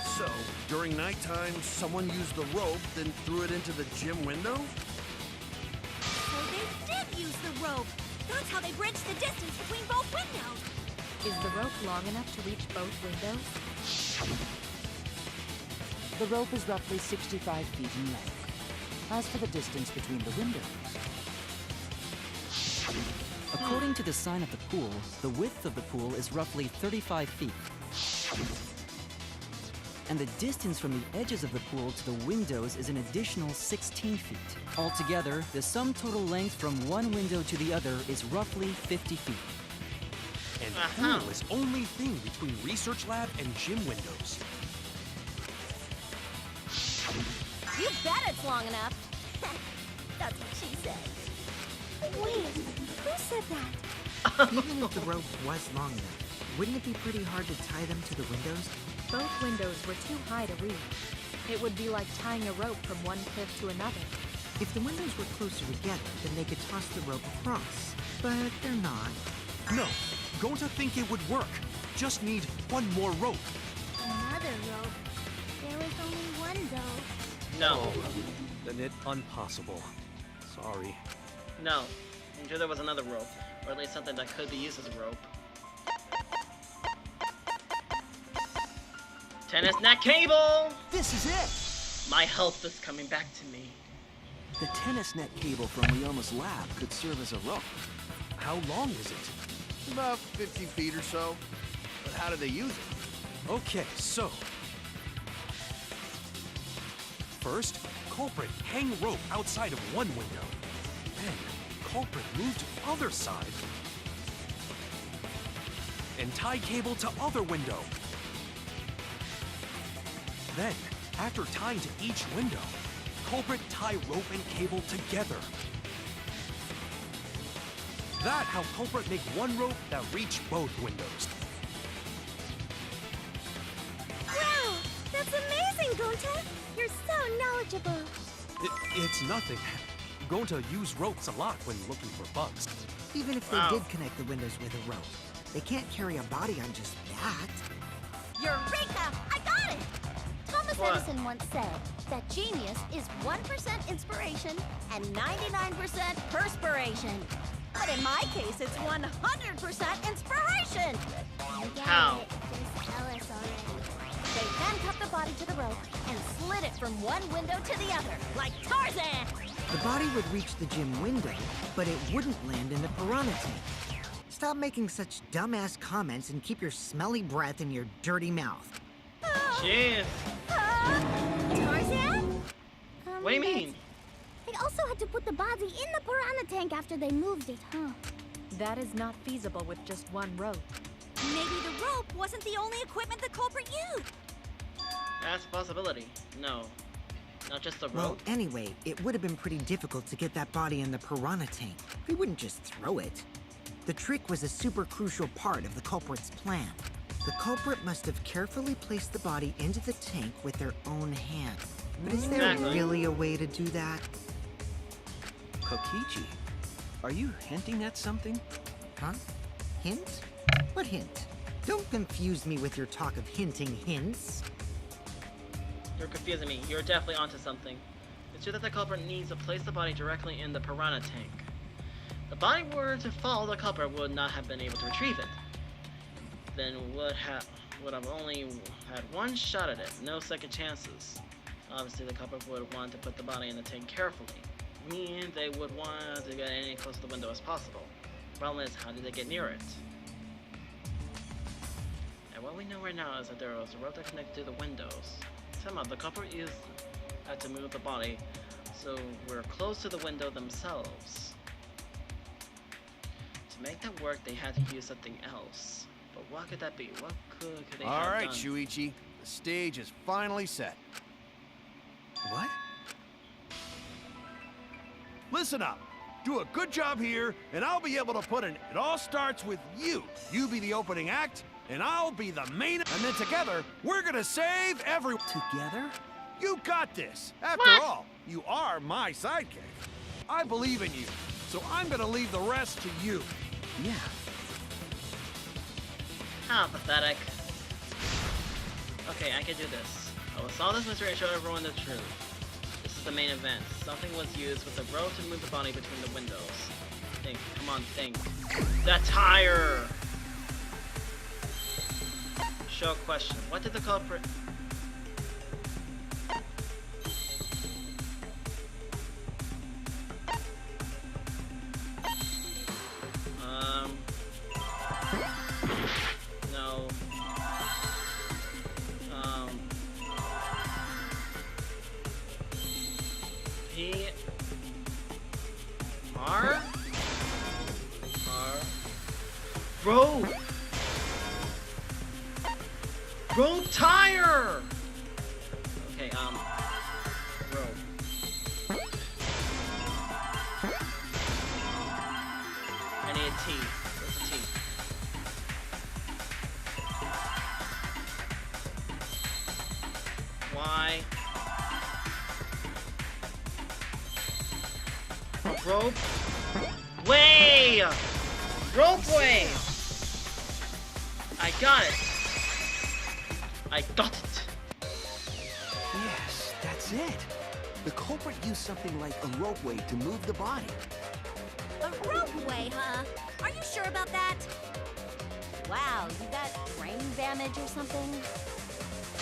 C: So, during nighttime, someone used the rope, then threw it into the gym window?
N: So they did use the rope. That's how they bridged the distance between both windows.
H: Is the rope long enough to reach both windows?
I: The rope is roughly 65 feet in length. As for the distance between the windows,
K: According to the sign of the pool, the width of the pool is roughly 35 feet. And the distance from the edges of the pool to the windows is an additional 16 feet. Altogether, the sum total length from one window to the other is roughly 50 feet.
J: And pool is only thing between research lab and gym windows.
N: You bet it's long enough. That's what she said.
B: Wait, who said that?
E: Even if the rope was long enough, wouldn't it be pretty hard to tie them to the windows?
H: Both windows were too high to reach. It would be like tying a rope from one cliff to another.
E: If the windows were closer together, then they could toss the rope across. But they're not.
J: No, Gonta think it would work. Just need one more rope.
B: Another rope. There was only one though.
A: No.
J: Then it impossible. Sorry.
A: No. I'm sure there was another rope. Or at least something that could be used as a rope. Tennis net cable!
G: This is it!
A: My health is coming back to me.
G: The tennis net cable from Ryoma's lab could serve as a rope.
J: How long is it?
C: About 50 feet or so. But how do they use it?
J: Okay, so... First, culprit hang rope outside of one window. Then, culprit move to other side. And tie cable to other window. Then, after tying to each window, culprit tie rope and cable together. That how culprit make one rope that reach both windows.
B: Wow, that's amazing, Gonta. You're so knowledgeable.
J: It's nothing. Gonta use ropes a lot when looking for bugs.
E: Even if they did connect the windows with a rope, they can't carry a body on just that.
N: Eureka! I got it!
B: Thomas Edison once said that genius is 1% inspiration and 99% perspiration.
N: But in my case, it's 100% inspiration!
A: How?
B: Just tell us already.
N: They then cut the body to the rope and slid it from one window to the other, like Tarzan!
E: The body would reach the gym window, but it wouldn't land in the piranha tank. Stop making such dumbass comments and keep your smelly breath in your dirty mouth.
A: Jeez.
B: Tarzan?
A: What do you mean?
B: They also had to put the body in the piranha tank after they moved it, huh?
H: That is not feasible with just one rope.
N: Maybe the rope wasn't the only equipment the culprit used.
A: That's a possibility. No. Not just the rope.
E: Well, anyway, it would have been pretty difficult to get that body in the piranha tank. We wouldn't just throw it. The trick was a super crucial part of the culprit's plan. The culprit must have carefully placed the body into the tank with their own hand. But is there really a way to do that?
G: Kokichi, are you hinting at something?
E: Huh? Hint? What hint? Don't confuse me with your talk of hinting hints.
A: You're confusing me. You're definitely onto something. It's true that the culprit needs to place the body directly in the piranha tank. If the body were to fall, the culprit would not have been able to retrieve it. Then would have only had one shot at it, no second chances. Obviously, the culprit would want to put the body in the tank carefully. Meaning they would want to get any close to the window as possible. The problem is, how did they get near it? And what we know right now is that there was a rope that connected to the windows. Somehow, the culprit had to move the body, so we're close to the window themselves. To make that work, they had to use something else. But what could that be? What could they
C: All
A: have
C: right,
A: done?
C: Shuichi. The stage is finally set.
G: What?
C: Listen up. Do a good job here, and I'll be able to put in. It all starts with you. You be the opening act, and I'll be the main. And then together, we're gonna save everyone.
G: Together?
C: You got this. After all, you are my sidekick. I believe in you, so I'm gonna leave the rest to you.
G: Yeah.
A: How pathetic. Okay, I can do this. I will solve this mystery and show everyone the truth. This is the main event. Something was used with a rope to move the body between the windows. Think. Come on, think. The tire! Show question. What did the culprit... No. P... R? Rope! Rope tire! Okay, rope. I need a T. What's a T? Y. Rope. Way! Ropeway! I got it. I got it.
G: Yes, that's it. The culprit used something like a ropeway to move the body.
N: A ropeway, huh? Are you sure about that?
O: Wow, you got brain damage or something?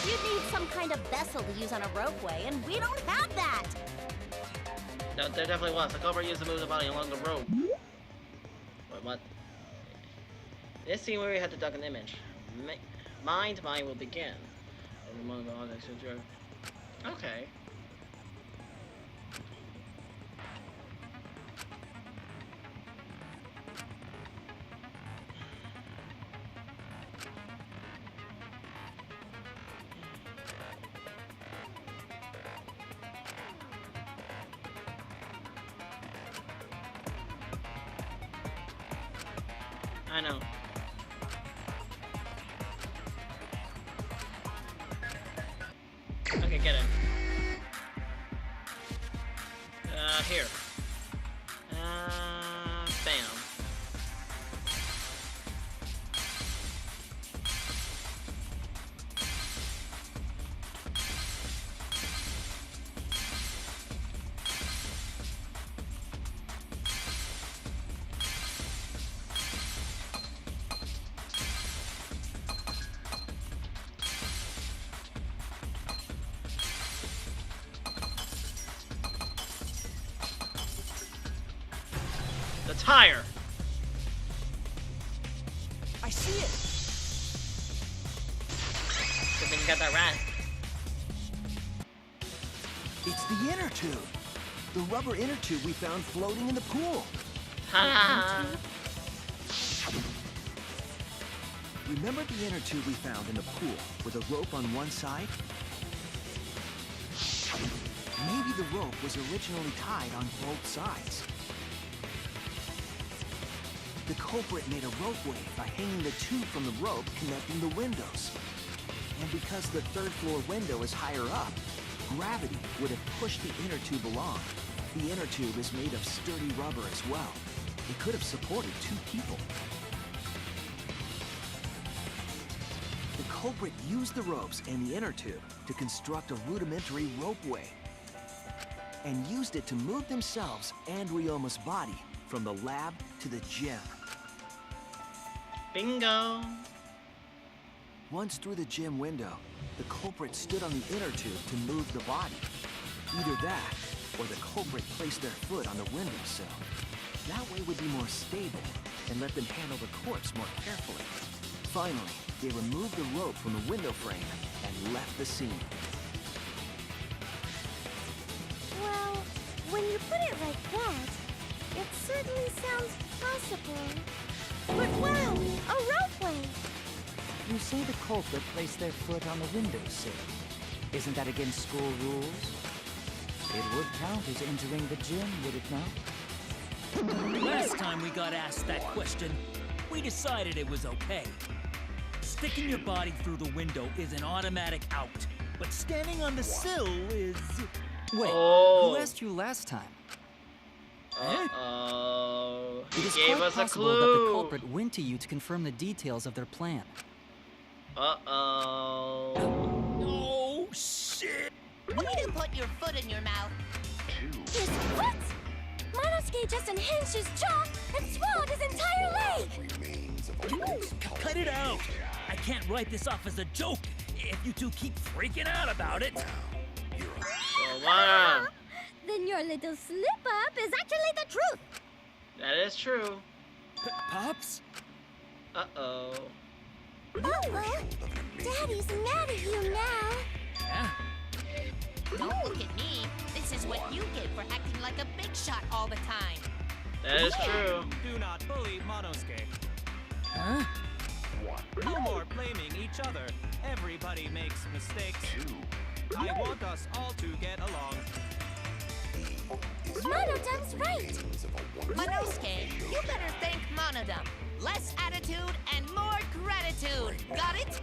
O: You'd need some kind of vessel to use on a ropeway, and we don't have that!
A: No, there definitely was. The culprit used to move the body along the rope. Wait, what? This scene where we had to duck an image. Mind will begin. Okay. I know. Okay, get in. Here. Bam. The tire.
G: I see it.
A: Good thing you got that rat.
G: It's the inner tube. The rubber inner tube we found floating in the pool.
A: Ha!
G: Remember the inner tube we found in the pool with a rope on one side? Maybe the rope was originally tied on both sides. The culprit made a ropeway by hanging the tube from the rope connecting the windows. And because the third floor window is higher up, gravity would have pushed the inner tube along. The inner tube is made of sturdy rubber as well. It could have supported 2 people. The culprit used the ropes and the inner tube to construct a rudimentary ropeway, and used it to move themselves and Ryoma's body from the lab to the gym.
A: Bingo.
G: Once through the gym window, the culprit stood on the inner tube to move the body. Either that, or the culprit placed their foot on the windowsill. That way would be more stable, and let them handle the corpse more carefully. Finally, they removed the rope from the window frame and left the scene.
B: Well, when you put it like that, it certainly sounds possible. But wow, a ropeway!
I: You say the culprit placed their foot on the windowsill. Isn't that against school rules? It would count as entering the gym, would it not?
D: Last time we got asked that question, we decided it was okay. Sticking your body through the window is an automatic out, but standing on the sill is...
K: Wait, who asked you last time?
A: Uh-oh.
K: It is
A: Gave
K: quite
A: us a
K: possible that
A: clue.
K: the culprit went to you to confirm the details of their plan.
A: Uh-oh.
D: Oh, shit!
M: Way to put your foot in your mouth.
N: His foot? Monosuke just unhinged his jaw and swallowed his entire leg!
D: Cut it out! I can't write this off as a joke if you two keep freaking out about it.
A: Wow.
B: Then your little slip-up is actually the truth!
A: That is true.
D: Pops?
A: Uh-oh.
B: Uh-oh. Daddy's mad at you now.
D: Yeah?
M: Don't look at me. This is what you get for acting like a big shot all the time.
A: That is true.
P: Do not bully Monosuke.
D: Huh?
P: No more blaming each other. Everybody makes mistakes. I want us all to get along.
B: Monodam's right.
M: Monosuke, you better thank Monodam. Less attitude and more gratitude. Got it?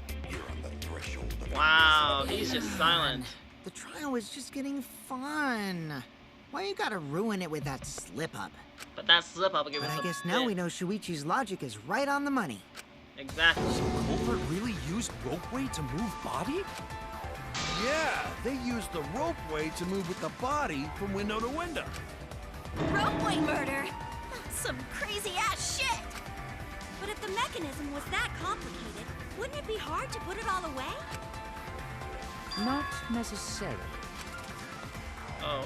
A: Wow, he's just silent.
E: The trial was just getting fun. Why you gotta ruin it with that slip-up?
A: But that slip-up gave
E: But
A: us
E: I
A: a
E: guess now
A: bit.
E: we know Shuichi's logic is right on the money.
A: Exactly.
J: Culprit really used ropeway to move body?
C: Yeah, they used the ropeway to move with the body from window to window.
N: Ropeway murder? Some crazy-ass shit! But if the mechanism was that complicated, wouldn't it be hard to put it all away?
I: Not necessarily.
A: Oh.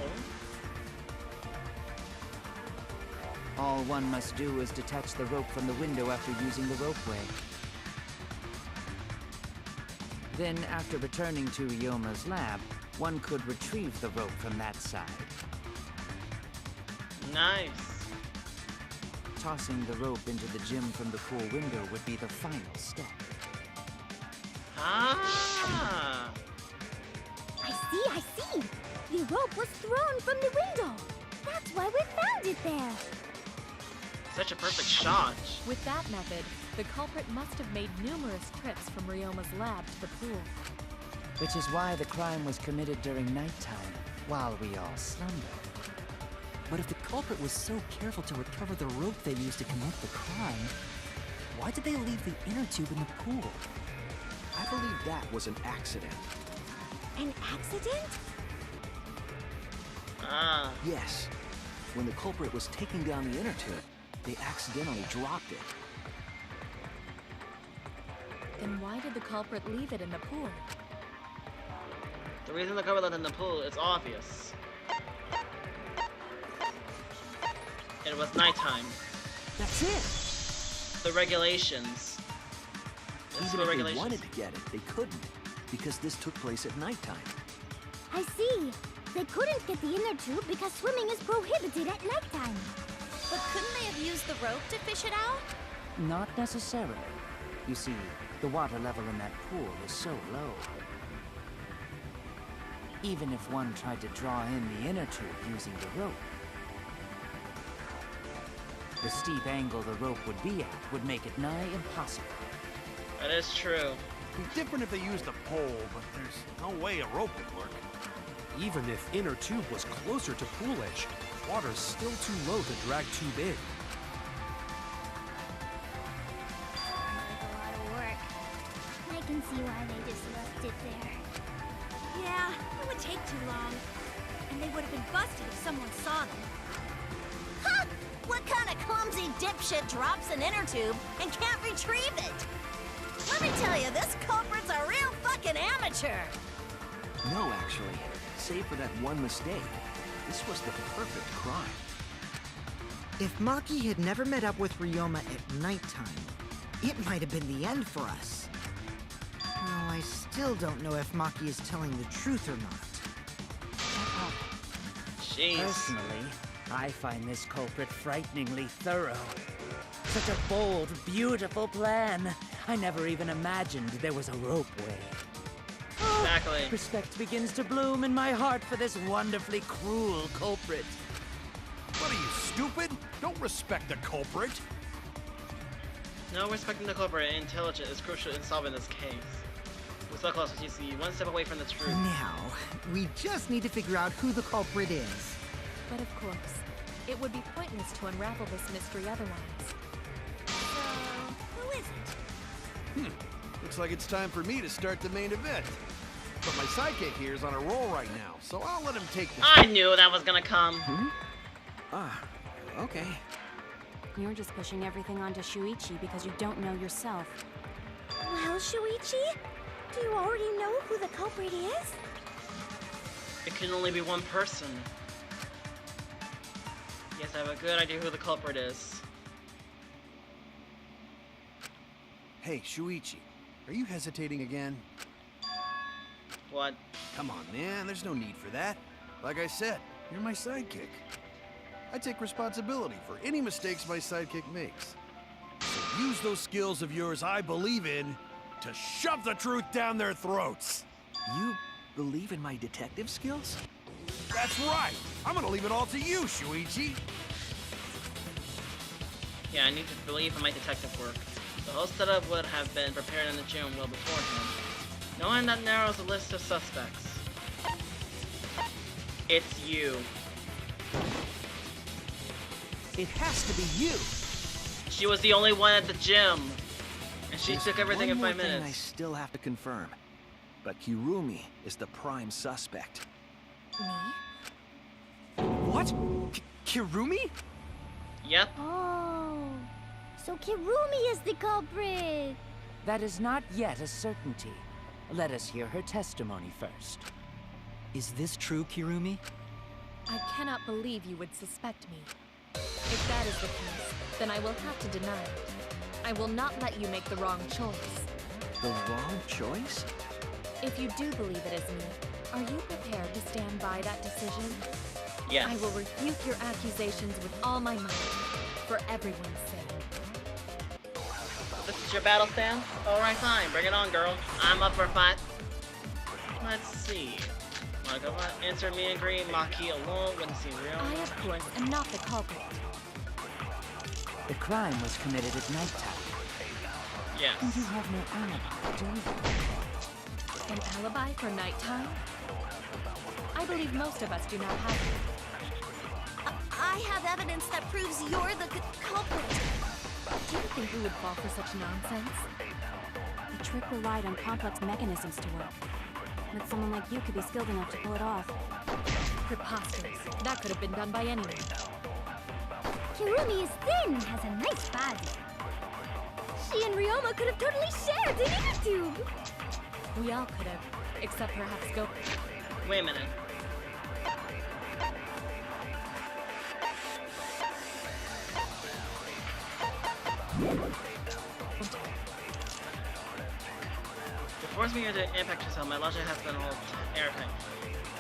I: All one must do is detach the rope from the window after using the ropeway. Then, after returning to Ryoma's lab, one could retrieve the rope from that side.
A: Nice.
I: Tossing the rope into the gym from the pool window would be the final step.
A: Ah.
B: I see. The rope was thrown from the window. That's why we found it there.
A: Such a perfect shot.
H: With that method, the culprit must have made numerous trips from Ryoma's lab to the pool.
I: Which is why the crime was committed during nighttime, while we all slumbered.
K: But if the culprit was so careful to recover the rope they used to commit the crime, why did they leave the inner tube in the pool?
C: I believe that was an accident.
B: An accident?
A: Ah.
C: Yes. When the culprit was taking down the inner tube, they accidentally dropped it.
H: Then why did the culprit leave it in the pool?
A: The reason the cover left in the pool is obvious. It was nighttime.
C: That's it.
A: The regulations.
C: Even if they wanted to get it, they couldn't, because this took place at nighttime.
B: I see. They couldn't get the inner tube because swimming is prohibited at nighttime.
O: But couldn't they have used the rope to fish it out?
I: Not necessarily. You see, the water level in that pool is so low. Even if one tried to draw in the inner tube using the rope, the steep angle the rope would be at would make it nigh impossible.
A: That is true.
C: It'd be different if they used a pole, but there's no way a rope would work.
J: Even if inner tube was closer to pool edge, water's still too low to drag tube in.
B: Like a lot of work. I can see why they just left it there.
N: Yeah, it would take too long. And they would have been busted if someone saw them.
O: Ha! What kind of clumsy dipshit drops an inner tube and can't retrieve it? Let me tell you, this culprit's a real fucking amateur.
C: No, actually. Save for that one mistake, this was the perfect crime.
E: If Maki had never met up with Ryoma at nighttime, it might have been the end for us. Well, I still don't know if Maki is telling the truth or not.
A: Jeez.
I: Personally, I find this culprit frighteningly thorough. Such a bold, beautiful plan. I never even imagined there was a ropeway.
A: Exactly.
I: Respect begins to bloom in my heart for this wonderfully cruel culprit.
C: What are you, stupid? Don't respect the culprit.
A: No, respecting the culprit and intelligence is crucial in solving this case. We're so close, as you see, one step away from the truth.
E: Now, we just need to figure out who the culprit is.
H: But of course, it would be pointless to unravel this mystery otherwise.
N: So, who is it?
C: Looks like it's time for me to start the main event. But my sidekick here is on a roll right now, so I'll let him take this.
A: I knew that was gonna come.
E: Okay.
F: You're just pushing everything onto Shuichi because you don't know yourself.
N: Well, Shuichi, do you already know who the culprit is?
A: It can only be one person. Yes, I have a good idea who the culprit is.
C: Hey, Shuichi, are you hesitating again?
A: What?
C: Come on, man, there's no need for that. Like I said, you're my sidekick. I take responsibility for any mistakes my sidekick makes. So use those skills of yours I believe in to shove the truth down their throats.
G: You believe in my detective skills?
C: That's right. I'm gonna leave it all to you, Shuichi.
A: Yeah, I need to believe in my detective work. The whole setup would have been prepared in the gym well beforehand. Knowing that narrows the list of suspects. It's you.
G: It has to be you.
A: She was the only one at the gym. And she
G: There's
A: took everything in
G: one
A: 5
G: more thing I
A: minutes.
G: still have to confirm. But Kirumi is the prime suspect.
H: Me?
K: What? Kirumi?
A: Yep.
B: Oh, so Kirumi is the culprit.
I: That is not yet a certainty. Let us hear her testimony first.
K: Is this true, Kirumi?
H: I cannot believe you would suspect me. If that is the case, then I will have to deny it. I will not let you make the wrong choice.
G: The wrong choice?
H: If you do believe it is me, are you prepared to stand by that decision?
A: Yes.
H: I will refute your accusations with all my might, for everyone's sake.
A: This is your battle stand? Alright, fine. Bring it on, girl. I'm up for a fight. Let's see. Wanna go answer me and agree, Maki alone when see real.
H: I, of course, am not the culprit.
I: The crime was committed at nighttime.
A: Yes.
I: And you have no alibi, do you?
H: An alibi for nighttime? I believe most of us do not have it.
N: I have evidence that proves you're the culprit.
H: Do you think we would fall for such nonsense?
F: The trick relied on complex mechanisms to work. But someone like you could be skilled enough to pull it off.
H: Preposterous. That could have been done by anyone.
B: Kirumi is thin and has a nice body. She and Ryoma could have totally shared an inner tube.
H: We all could have, except perhaps Goku.
A: Wait a minute. To force me here to impact yourself, my logic has been all airtight.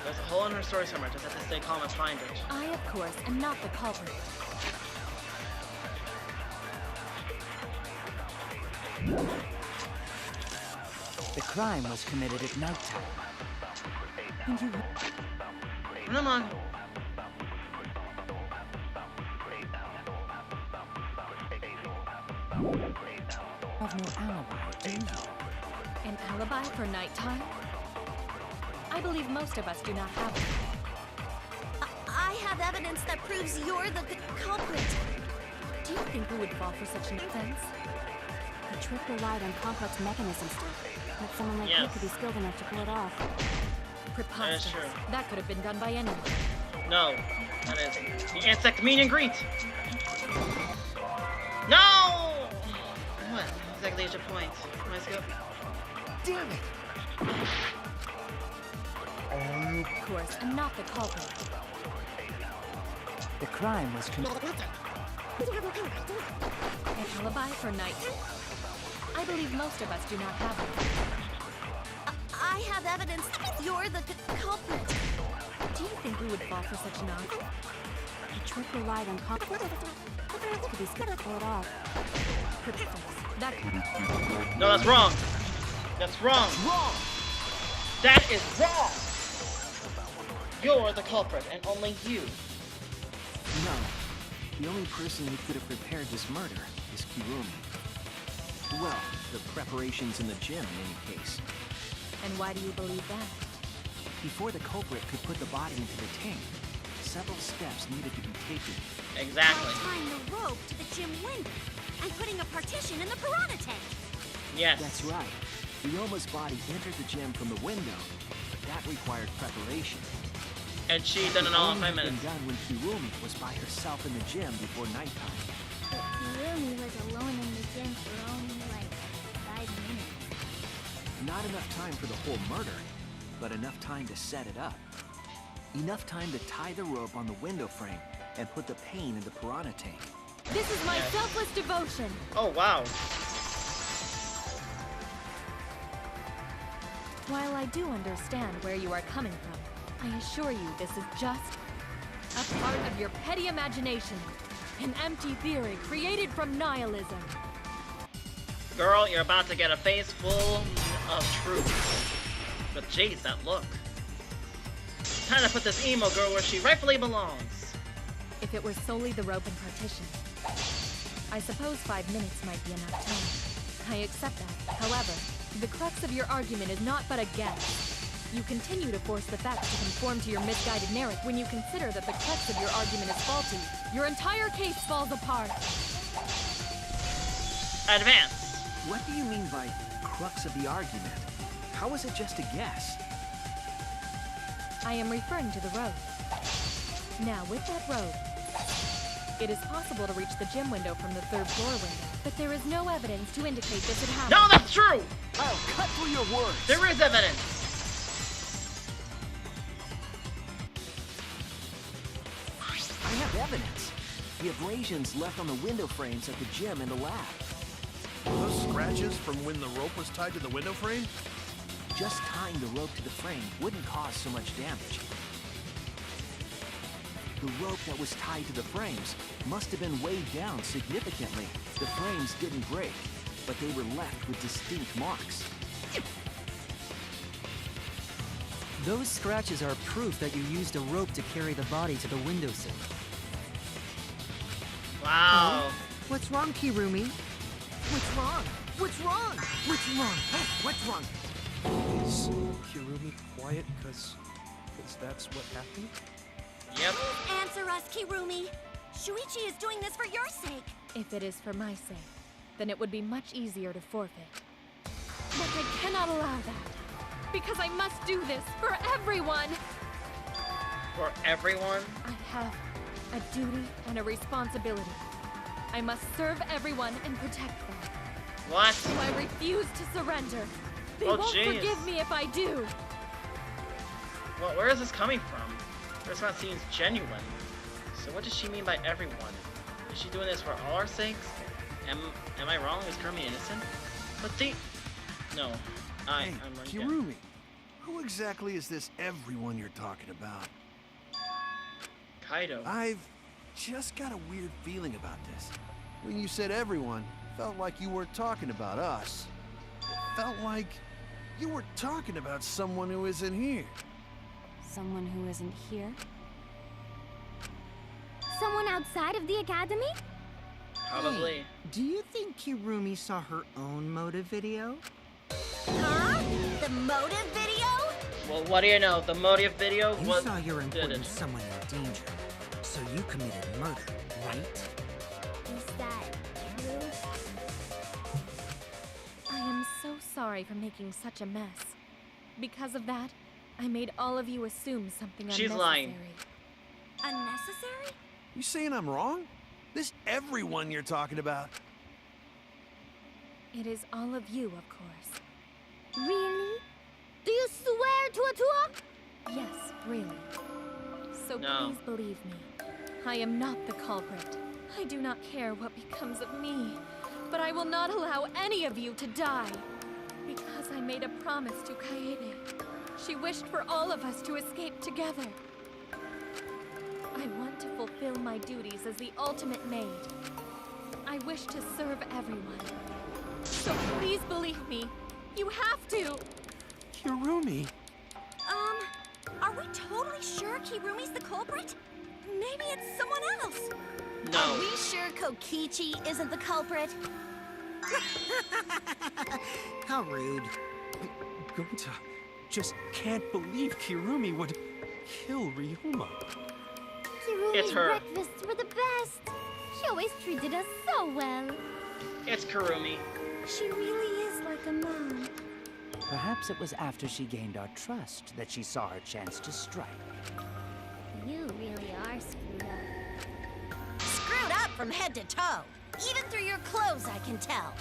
A: There's a hole in her story somewhere, just have to stay calm and find it.
H: I, of course, am not the culprit.
I: The crime was committed at nighttime. And you...
A: Come on.
I: have no alibi, do you?
H: An alibi for nighttime? I believe most of us do not have it.
N: I have evidence that proves you're the culprit.
H: Do you think we would fall for such nonsense?
F: The trick relied on complex mechanisms. But someone like you could be skilled enough to pull it off.
H: Preposterous.
A: true.
H: That could have been done by anyone.
A: No, that isn't. The insect meet and greet! No! What? Exactly at your point. Let's go.
I: Damn it!
H: Of course, I'm not the culprit.
I: The crime was committed.
H: An alibi for nighttime? I believe most of us do not have it.
N: I have evidence that you're the culprit.
H: Do you think we would fall for such nonsense?
F: The trick relied on complex... Could be skipped to pull it off. That could be.
A: No, that's wrong. That's wrong.
C: Wrong!
A: That is wrong. You're the culprit, and only you.
G: No. The only person who could have prepared this murder is Kirumi. Well, the preparations in the gym in any case.
H: And why do you believe that?
G: Before the culprit could put the body into the tank, several steps needed to be taken.
A: Exactly.
N: Like tying the rope to the gym window and putting a partition in the piranha tank.
A: Yes.
G: That's right. Ryoma's body entered the gym from the window, but that required preparation.
A: And she done it all in 5 minutes.
G: It done when Kirumi was by herself in the gym before nighttime.
B: But Kirumi was alone in the gym for only like 5 minutes.
G: Not enough time for the whole murder, but enough time to set it up. Enough time to tie the rope on the window frame and put the pain in the piranha tank.
H: This is my selfless devotion.
A: Oh, wow.
H: While I do understand where you are coming from, I assure you this is just a part of your petty imagination. An empty theory created from nihilism.
A: Girl, you're about to get a face full of truth. But jeez, that look. Time to put this emo girl where she rightfully belongs.
H: If it were solely the rope and partition, I suppose 5 minutes might be enough time. I accept that. However, the crux of your argument is not but a guess. You continue to force the facts to conform to your misguided narrative. When you consider that the crux of your argument is faulty, your entire case falls apart.
A: Advance.
G: What do you mean by crux of the argument? How is it just a guess?
H: I am referring to the road. Now, with that road, it is possible to reach the gym window from the 3rd floor window, but there is no evidence to indicate this had happened.
A: No, that's true!
C: I'll cut through your words!
A: There is evidence!
G: I have evidence. The abrasions left on the window frames at the gym and the lab.
C: Those scratches from when the rope was tied to the window frame?
G: Just tying the rope to the frame wouldn't cause so much damage. The rope that was tied to the frames must have been weighed down significantly. The frames didn't break, but they were left with distinct marks.
K: Those scratches are proof that you used a rope to carry the body to the windowsill.
A: Wow.
E: What's wrong, Kirumi? What's wrong? What's wrong? What's wrong? Hey, what's wrong?
J: Is Kirumi quiet because that's what happened?
A: Yep.
N: Answer us, Kirumi. Shuichi is doing this for your sake.
H: If it is for my sake, then it would be much easier to forfeit. But I cannot allow that, because I must do this for everyone.
A: For everyone?
H: I have a duty and a responsibility. I must serve everyone and protect them.
A: What?
H: So I refuse to surrender. They
A: Oh,
H: won't
A: jeez.
H: forgive me if I do.
A: Well, where is this coming from? This one seems genuine. So what does she mean by everyone? Is she doing this for all our sakes? Am I wrong? Is Kirumi innocent? But no.
C: Hey,
A: I'm wrong.
C: Kirumi, who exactly is this everyone you're talking about?
A: Kaido.
C: I've just got a weird feeling about this. When you said everyone, it felt like you weren't talking about us. It felt like you were talking about someone who isn't here.
F: Someone who isn't here?
B: Someone outside of the academy?
A: Probably.
E: Hey, do you think Kirumi saw her own motive video?
O: Huh? The motive video?
A: Well, what do you know? The motive video
E: You
A: was
E: saw your important
A: didn't.
E: someone in danger, so you committed murder, right?
B: Is that true?
H: I am so sorry for making such a mess. Because of that, I made all of you assume something
A: She's
H: unnecessary.
A: lying.
N: Unnecessary?
C: You saying I'm wrong? This everyone you're talking about.
H: It is all of you, of course.
B: Really? Do you swear to a tour?
H: Yes, really. So
A: No.
H: please believe me. I am not the culprit. I do not care what becomes of me. But I will not allow any of you to die. Because I made a promise to Kaede. She wished for all of us to escape together. I want to fulfill my duties as the ultimate maid. I wish to serve everyone. So please believe me. You have to.
J: Kirumi.
N: Are we totally sure Kirumi's the culprit? Maybe it's someone else.
A: No.
O: Are we sure Kokichi isn't the culprit?
E: How rude.
J: Gunta just can't believe Kirumi would kill Ryoma.
B: Kirumi's
A: her.
B: breakfasts were the best. She always treated us so well.
A: It's Kirumi.
B: She really is like a mom.
I: Perhaps it was after she gained our trust that she saw her chance to strike.
B: You really are screwed up.
O: Screwed up from head to toe. Even through your clothes, I can tell.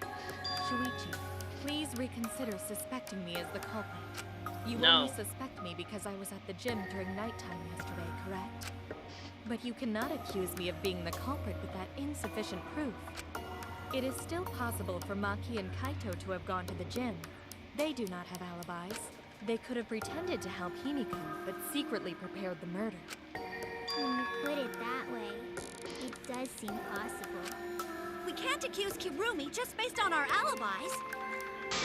H: Shuichi, please reconsider suspecting me as the culprit. You
A: No.
H: only suspect me because I was at the gym during nighttime yesterday, correct? But you cannot accuse me of being the culprit with that insufficient proof. It is still possible for Maki and Kaito to have gone to the gym. They do not have alibis. They could have pretended to help Himiko, but secretly prepared the murder.
B: When you put it that way, it does seem possible.
N: We can't accuse Kirumi just based on our alibis.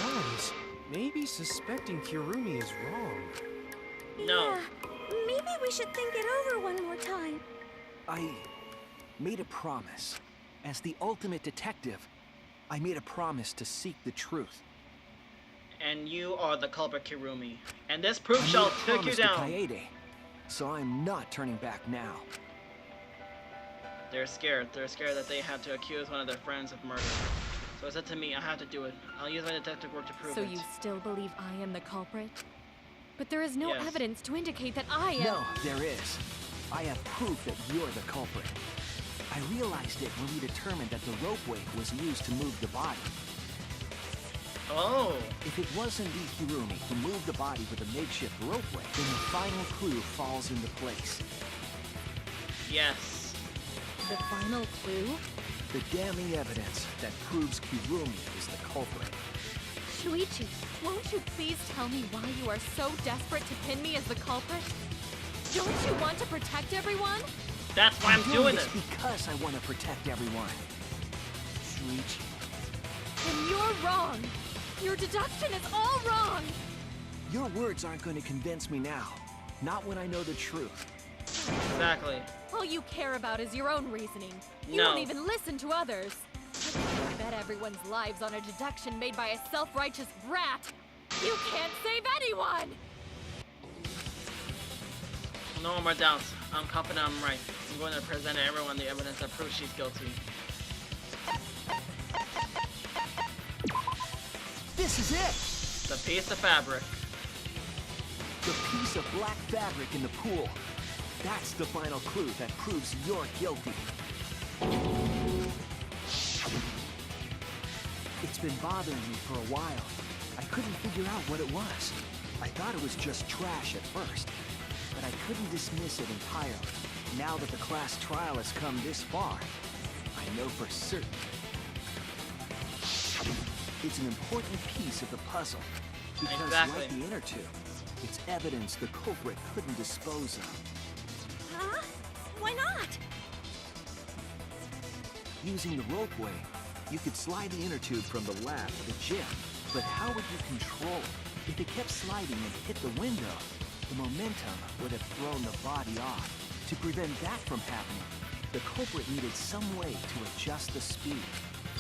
J: Guys, maybe suspecting Kirumi is wrong.
A: No.
B: Yeah, maybe we should think it over one more time.
G: I made a promise. As the ultimate detective, I made a promise to seek the truth.
A: And you are the culprit, Kirumi. And this proof
G: I
A: shall
G: made a
A: take you
G: promise to
A: down.
G: Kaede, so I'm not turning back now.
A: They're scared. They're scared that they have to accuse one of their friends of murder. So it's up to me. I have to do it. I'll use my detective work to prove
H: So
A: it.
H: you still believe I am the culprit? But there is no
A: Yes.
H: evidence to indicate that I am.
G: No, there is. I have proof that you're the culprit. I realized it when we determined that the ropeway was used to move the body.
A: Oh.
G: If it was indeed Kirumi who moved the body with a makeshift ropeway, then the final clue falls into place.
A: Yes.
H: The final clue?
G: The damning evidence that proves Kirumi is the culprit.
H: Shuichi, won't you please tell me why you are so desperate to pin me as the culprit? Don't you want to protect everyone?
A: That's why I'm doing this.
G: Because I want to protect everyone. Shuichi.
H: Then you're wrong. Your deduction is all wrong.
G: Your words aren't going to convince me now. Not when I know the truth.
A: Exactly.
H: All you care about is your own reasoning. You
A: No.
H: won't even listen to others. You bet everyone's lives on a deduction made by a self-righteous brat. You can't save anyone!
A: No more doubts. I'm confident I'm right. I'm going to present everyone the evidence that proves she's guilty.
G: This is it!
A: The piece of fabric.
G: The piece of black fabric in the pool. That's the final clue that proves you're guilty. It's been bothering me for a while. I couldn't figure out what it was. I thought it was just trash at first, but I couldn't dismiss it entirely. Now that the class trial has come this far, I know for certain. It's an important piece of the puzzle, because
A: Exactly.
G: like the inner tube, it's evidence the culprit couldn't dispose of.
N: Huh? Why not?
G: Using the ropeway, you could slide the inner tube from the lab to the gym, but how would you control it? If it kept sliding and hit the window, the momentum would have thrown the body off. To prevent that from happening, the culprit needed some way to adjust the speed.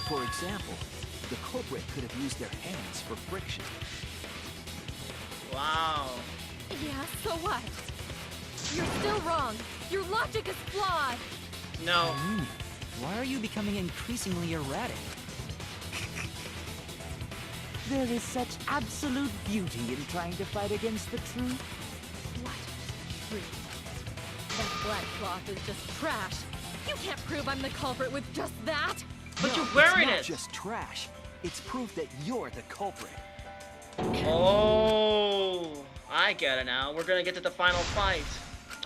G: For example, the culprit could have used their hands for friction.
A: Wow.
H: Yeah, so what? You're still wrong. Your logic is flawed.
A: No.
K: Why are you becoming increasingly erratic?
I: There is such absolute beauty in trying to fight against the truth.
H: What? Truth. That black cloth is just trash. You can't prove I'm the culprit with just that.
A: But
G: No,
A: you're wearing
G: it's not
A: it.
G: just trash. It's proof that you're the culprit.
A: Oh, I get it now. We're gonna get to the final fight.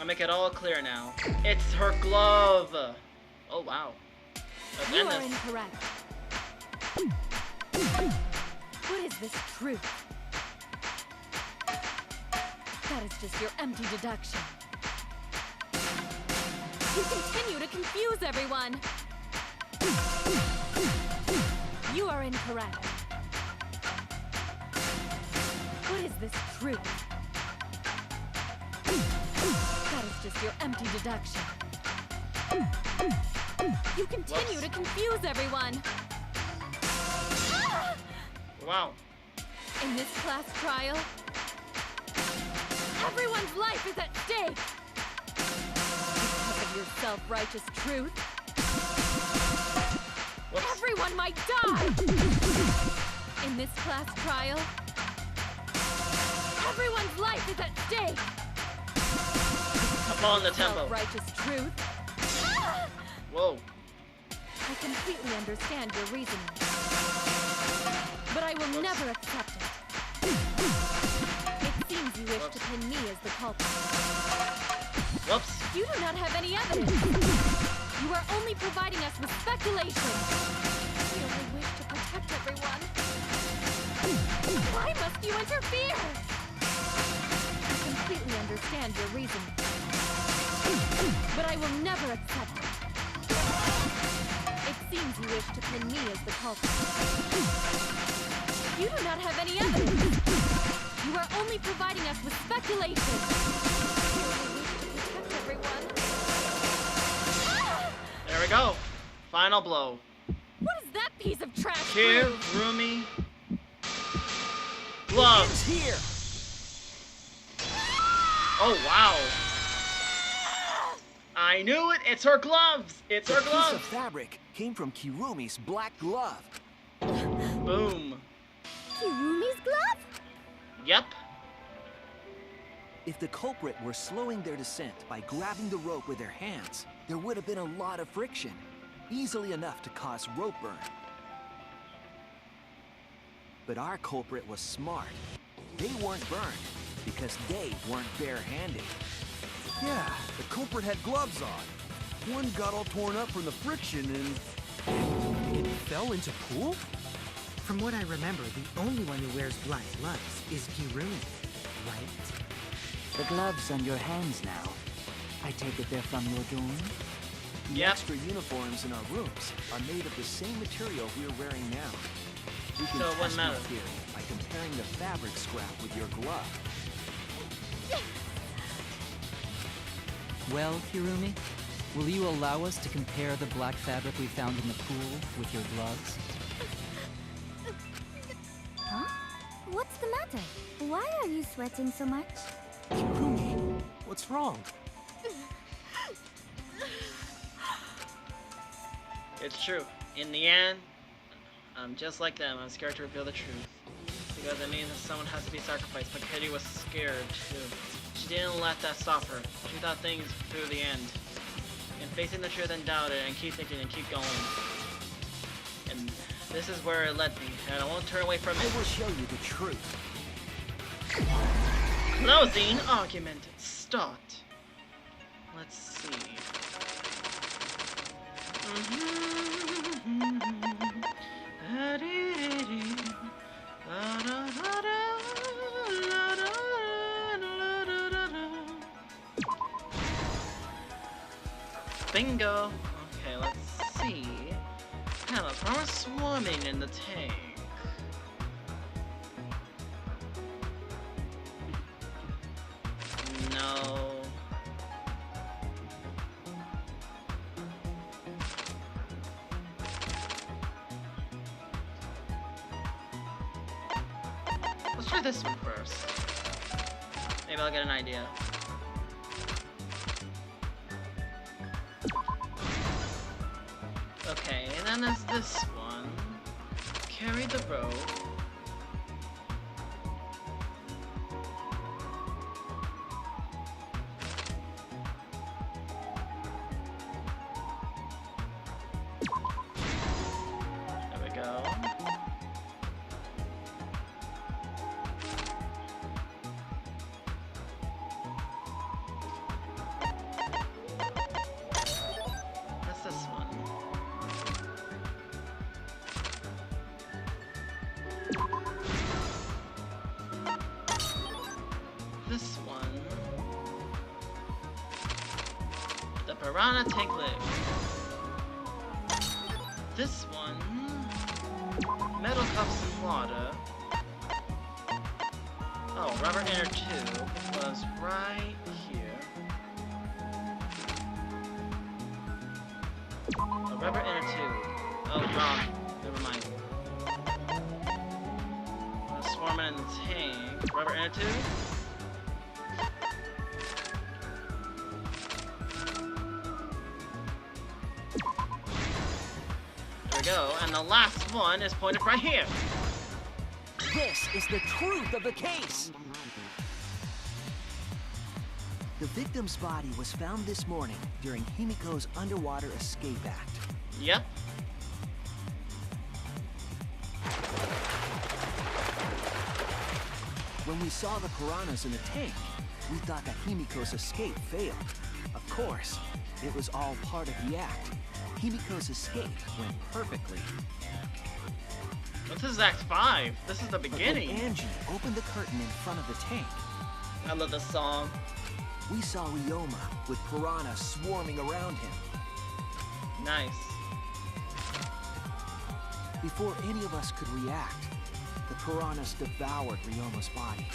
A: I'll make it all clear now. It's her glove. Oh wow. Let's
H: You
A: end
H: are
A: this.
H: incorrect. What is this truth? That is just your empty deduction. You continue to confuse everyone. You are incorrect. What is this truth? That is just your empty deduction. You continue to confuse everyone.
A: Wow.
H: In this class trial, everyone's life is at stake. Because of your self-righteous truth, everyone might die. In this class trial, everyone's life is at stake.
A: Up on the tempo.
H: Self-righteous truth.
A: Whoa.
H: I completely understand your reasoning, but I will never accept it. It seems you wish to pin me as the culprit.
A: Whoops.
H: You do not have any evidence. You are only providing us with speculation. We only wish to protect everyone. Why must you interfere? I completely understand your reasoning, but I will never accept it. It seems you wish to pin me as the culprit. You do not have any evidence. You are only providing us with speculation. We only wish to protect everyone.
A: There we go. Final blow.
H: What is that piece of trash?
A: Kirumi. Gloves.
G: Here.
A: Oh wow. I knew it. It's her gloves. It's her
G: The
A: gloves.
G: piece of fabric came from Kirumi's black glove.
A: Boom.
B: Kirumi's glove?
A: Yep.
G: If the culprit were slowing their descent by grabbing the rope with their hands, there would have been a lot of friction, easily enough to cause rope burn. But our culprit was smart. They weren't burned because they weren't bare-handed.
C: Yeah, the culprit had gloves on. One got all torn up from the friction and...
J: It fell into pool?
E: From what I remember, the only one who wears black gloves is Kirumi, right?
I: The gloves on your hands now. I take it they're from your dorm?
G: The extra uniforms in our rooms are made of the same material we're wearing now. We can
A: So it wouldn't
G: test my
A: matter.
G: theory by comparing the fabric scrap with your glove.
K: Well, Kirumi, will you allow us to compare the black fabric we found in the pool with your gloves?
B: Huh? What's the matter? Why are you sweating so much?
J: Kirumi, what's wrong?
A: It's true. In the end, I'm just like them. I'm scared to reveal the truth. Because it means that someone has to be sacrificed. But Kitty was scared too. She didn't let that stop her. She thought things through the end. And facing the truth and doubt it and keep thinking and keep going. And this is where it led me. And I won't turn away from it.
G: I will show you the truth.
A: Closing argument. Start. Let's see. Bingo. Okay, let's see. Chemicals are swarming in the tank. No. Let's try this one first. Maybe I'll get an idea. Okay, and then there's this one. Carry the rope. There we go. That's this one. This one. The piranha tank lid. this one... Metal cups and water. Oh, rubber inner tube was right here. A rubber inner tube. Oh, wrong. Never mind. Swarming in the tank. Rubber inner tube? There we go. And the last one is pointed right here.
G: This is the truth of the case. The victim's body was found this morning during Himiko's underwater escape act.
A: Yep.
G: When we saw the piranhas in the tank, we thought that Himiko's escape failed. Of course, it was all part of the act. Himiko's escape went perfectly.
A: This is Act 5. This is the beginning.
G: But when Angie opened the curtain in front of the tank,
A: I love this song.
G: We saw Ryoma with piranhas swarming around him.
A: Nice.
G: Before any of us could react, the piranhas devoured Ryoma's body.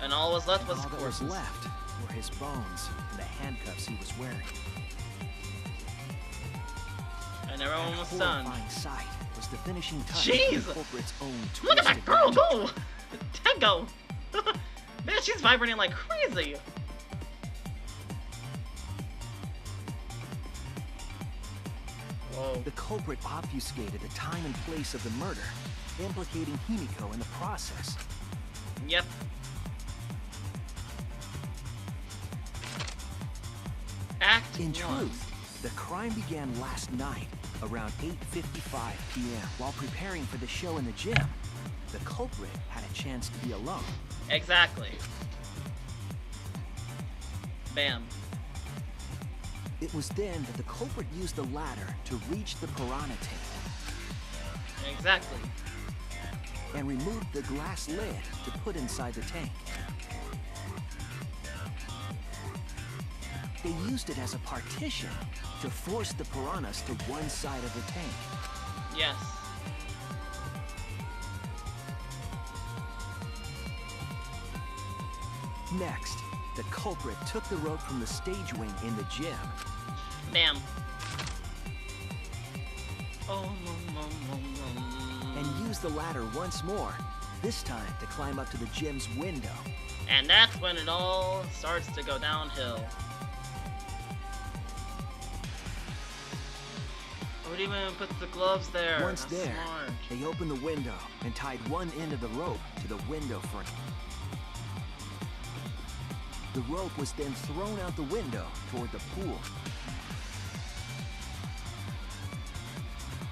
A: And all was left was
G: all that was
A: corpses.
G: left were his bones and the handcuffs he was wearing.
A: And everyone
G: That
A: was stunned.
G: horrifying sight was the finishing touch
A: Jeez!
G: of the culprit's own
A: Look at that
G: twisted
A: girl,
G: magic.
A: too! Tango! Man, she's vibrating like crazy! Whoa.
G: The culprit obfuscated the time and place of the murder, implicating Himiko in the process.
A: Yep. Act
G: In
A: 1.
G: truth, the crime began last night, around 8:55 p.m. While preparing for the show in the gym, the culprit had a chance to be alone.
A: Exactly. Bam.
G: It was then that the culprit used the ladder to reach the piranha tank.
A: Exactly.
G: And removed the glass lid to put inside the tank. They used it as a partition to force the piranhas to one side of the tank.
A: Yes.
G: Next, the culprit took the rope from the stage wing in the gym.
A: Bam. Oh,
G: and used the ladder once more, this time to climb up to the gym's window.
A: And that's when it all starts to go downhill. What even puts the gloves there?
G: Once
A: That's
G: there,
A: smart.
G: they opened the window and tied one end of the rope to the window frame. The rope was then thrown out the window toward the pool.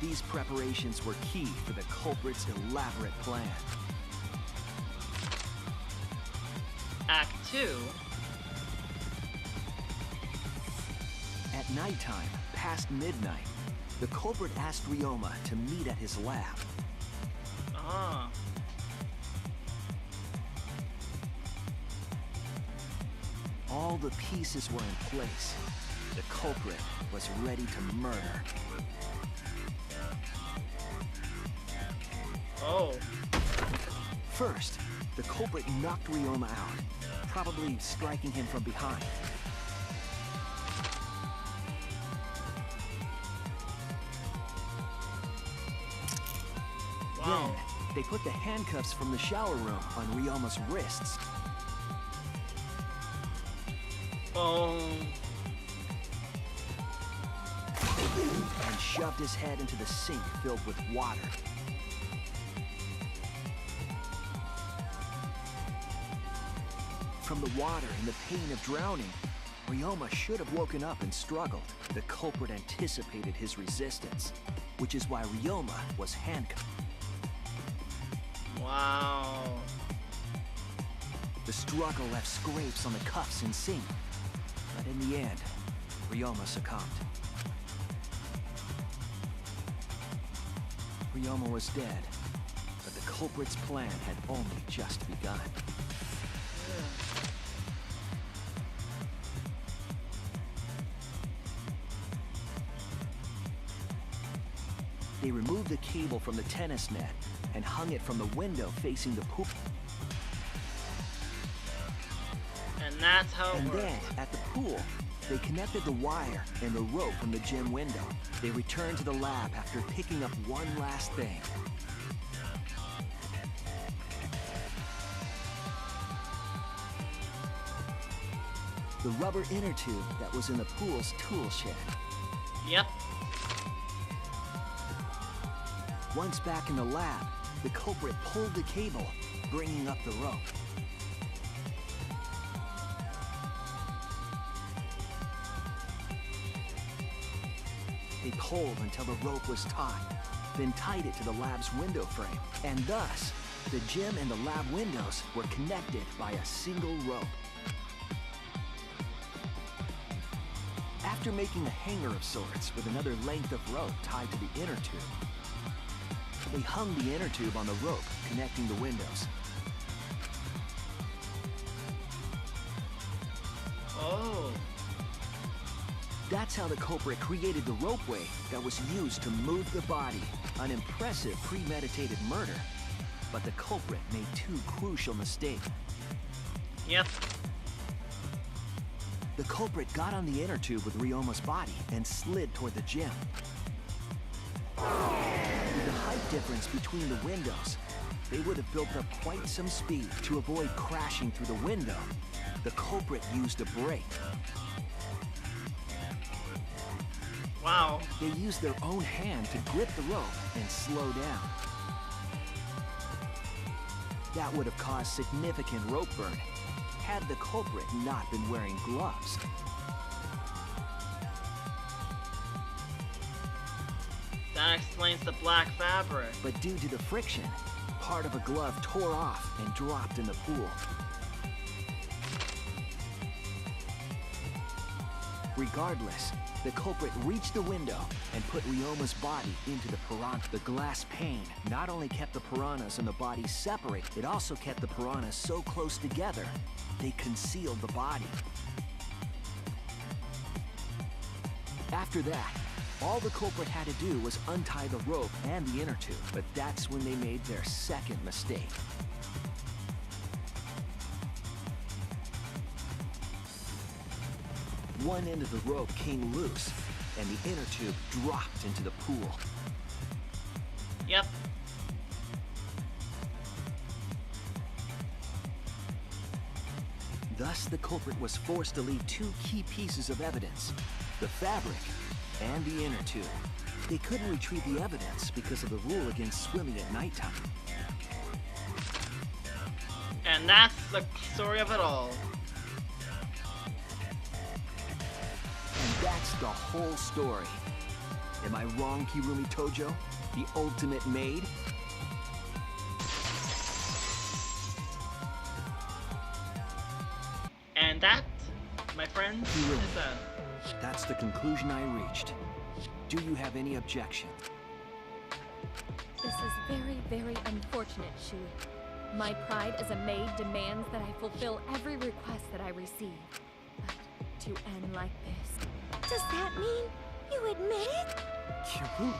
G: These preparations were key for the culprit's elaborate plan.
A: Act 2.
G: At nighttime, past midnight, the culprit asked Ryoma to meet at his lab.
A: Ah.
G: All the pieces were in place. The culprit was ready to murder.
A: Oh.
G: First, the culprit knocked Ryoma out, probably striking him from behind.
A: Wow.
G: Then, they put the handcuffs from the shower room on Ryoma's wrists.
A: Oh.
G: And shoved his head into the sink filled with water. From the water and the pain of drowning, Ryoma should have woken up and struggled. The culprit anticipated his resistance, which is why Ryoma was handcuffed.
A: Wow.
G: The struggle left scrapes on the cuffs and sink, but in the end, Ryoma succumbed. Ryoma was dead, but the culprit's plan had only just begun. They removed the cable from the tennis net and hung it from the window facing the pool.
A: And that's how it
G: And
A: works.
G: then, at the pool, they connected the wire and the rope from the gym window. They returned to the lab after picking up one last thing. The rubber inner tube that was in the pool's tool shed.
A: Yep.
G: Once back in the lab, the culprit pulled the cable, bringing up the rope. They pulled until the rope was taut, then tied it to the lab's window frame. And thus, the gym and the lab windows were connected by a single rope. After making a hanger of sorts with another length of rope tied to the inner tube, they hung the inner tube on the rope connecting the windows.
A: Oh.
G: That's how the culprit created the ropeway that was used to move the body. An impressive premeditated murder. But the culprit made two crucial mistakes.
A: Yep.
G: The culprit got on the inner tube with Ryoma's body and slid toward the gym. With the height difference between the windows, they would have built up quite some speed. To avoid crashing through the window, the culprit used a brake.
A: Wow.
G: They used their own hand to grip the rope and slow down. That would have caused significant rope burn had the culprit not been wearing gloves.
A: That explains the black fabric.
G: But due to the friction, part of a glove tore off and dropped in the pool. Regardless, the culprit reached the window and put Ryoma's body into the piranha. The glass pane not only kept the piranhas and the body separate, it also kept the piranhas so close together, they concealed the body. After that, all the culprit had to do was untie the rope and the inner tube, but that's when they made their second mistake. One end of the rope came loose, and the inner tube dropped into the pool.
A: Yep.
G: Thus, the culprit was forced to leave two key pieces of evidence, the fabric and the inner tube. They couldn't retrieve the evidence because of the rule against swimming at nighttime.
A: And that's the story of it all.
G: And that's the whole story. Am I wrong, Kirumi Tojo? The ultimate maid?
A: And that, my friends,
G: Kirumi,
A: is that.
G: that's the conclusion I reached. Do you have any objection?
H: This is very, very unfortunate, Shui. My pride as a maid demands that I fulfill every request that I receive. But to end like this...
N: Does that mean you admit it?
I: Kirumi.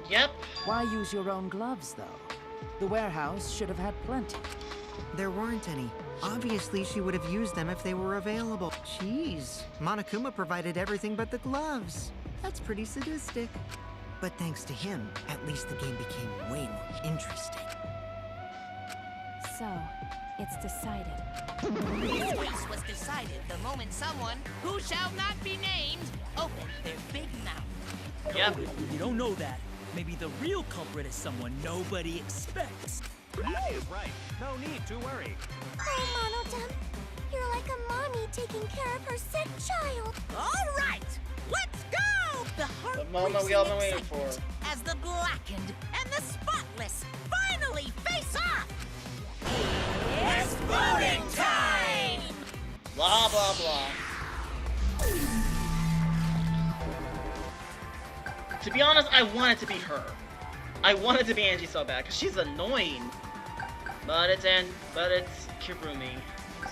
A: Yep.
I: Why use your own gloves, though? The warehouse should have had plenty.
E: There weren't any. Obviously, she would have used them if they were available. Jeez, Monokuma provided everything but the gloves. That's pretty sadistic. But thanks to him, at least the game became way more interesting.
F: So, it's decided.
M: This case was decided the moment someone, who shall not be named, opened their big mouth.
A: Yep.
D: You don't know that. Maybe the real culprit is someone nobody expects.
P: That is right. No need to worry.
N: Oh, Monodem, you're like a mommy taking care of her sick child.
O: All right, let's go! The
A: moment we all been waiting
O: excitement
A: for.
O: as the blackened and the spotless finally face off. It's voting time!
A: Blah, blah, blah. To be honest, I want it to be her. I want it to be Angie so bad, because she's annoying. But it's Kirumi,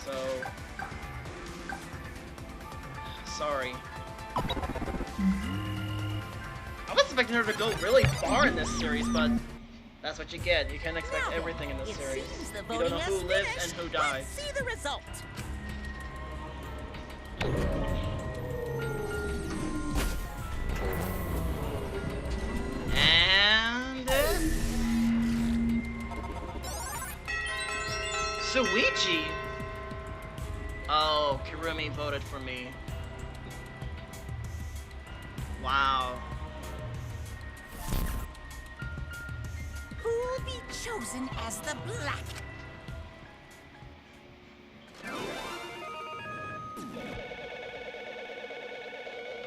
A: so... Sorry. I was expecting her to go really far in this series, but that's what you get. You can't expect everything in this series. You don't know who lives and who dies.
M: Let's see the result.
A: And Suichi. Oh, Kirumi voted for me. Wow.
M: Who'll be chosen as the black?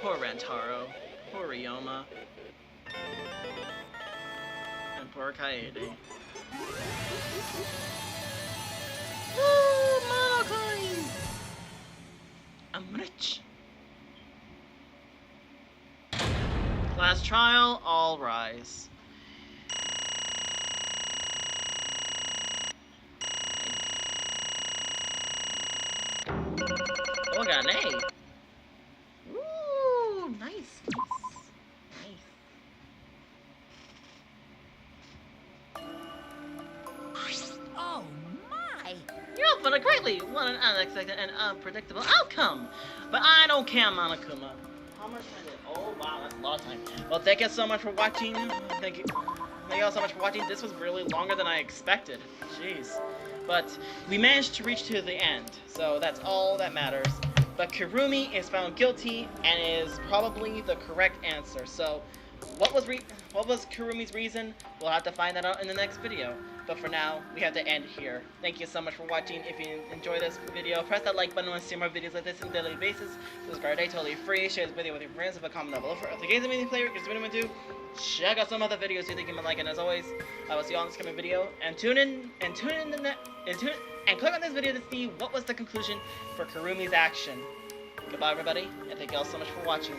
A: Poor Rantaro. Poor Ryoma. And poor Kaede. Woo! Monocoin! I'm rich. Class trial, all rise. Oh, I got an A. Ooh, nice.
M: Oh my!
A: You outfitted greatly. What an unexpected and unpredictable outcome. But I don't care, Monokuma. How much time did? Oh wow, that's a lot of time. Well, thank you so much for watching. Thank you all so much for watching. This was really longer than I expected. Jeez. But we managed to reach to the end, so that's all that matters. But Kirumi is found guilty and is probably the correct answer. So, what was Kirumi's reason? We'll have to find that out in the next video. But for now, we have to end here. Thank you so much for watching. If you enjoyed this video, press that like button and see more videos like this on a daily basis. Subscribe today, totally free. Share this video with your friends. Have a comment down below for other games and media player. Here's what I'm gonna do. Check out some other videos you think you might like. And as always, I will see you all in this coming video. And click on this video to see what was the conclusion for Kirumi's action. Goodbye, everybody, and thank you all so much for watching.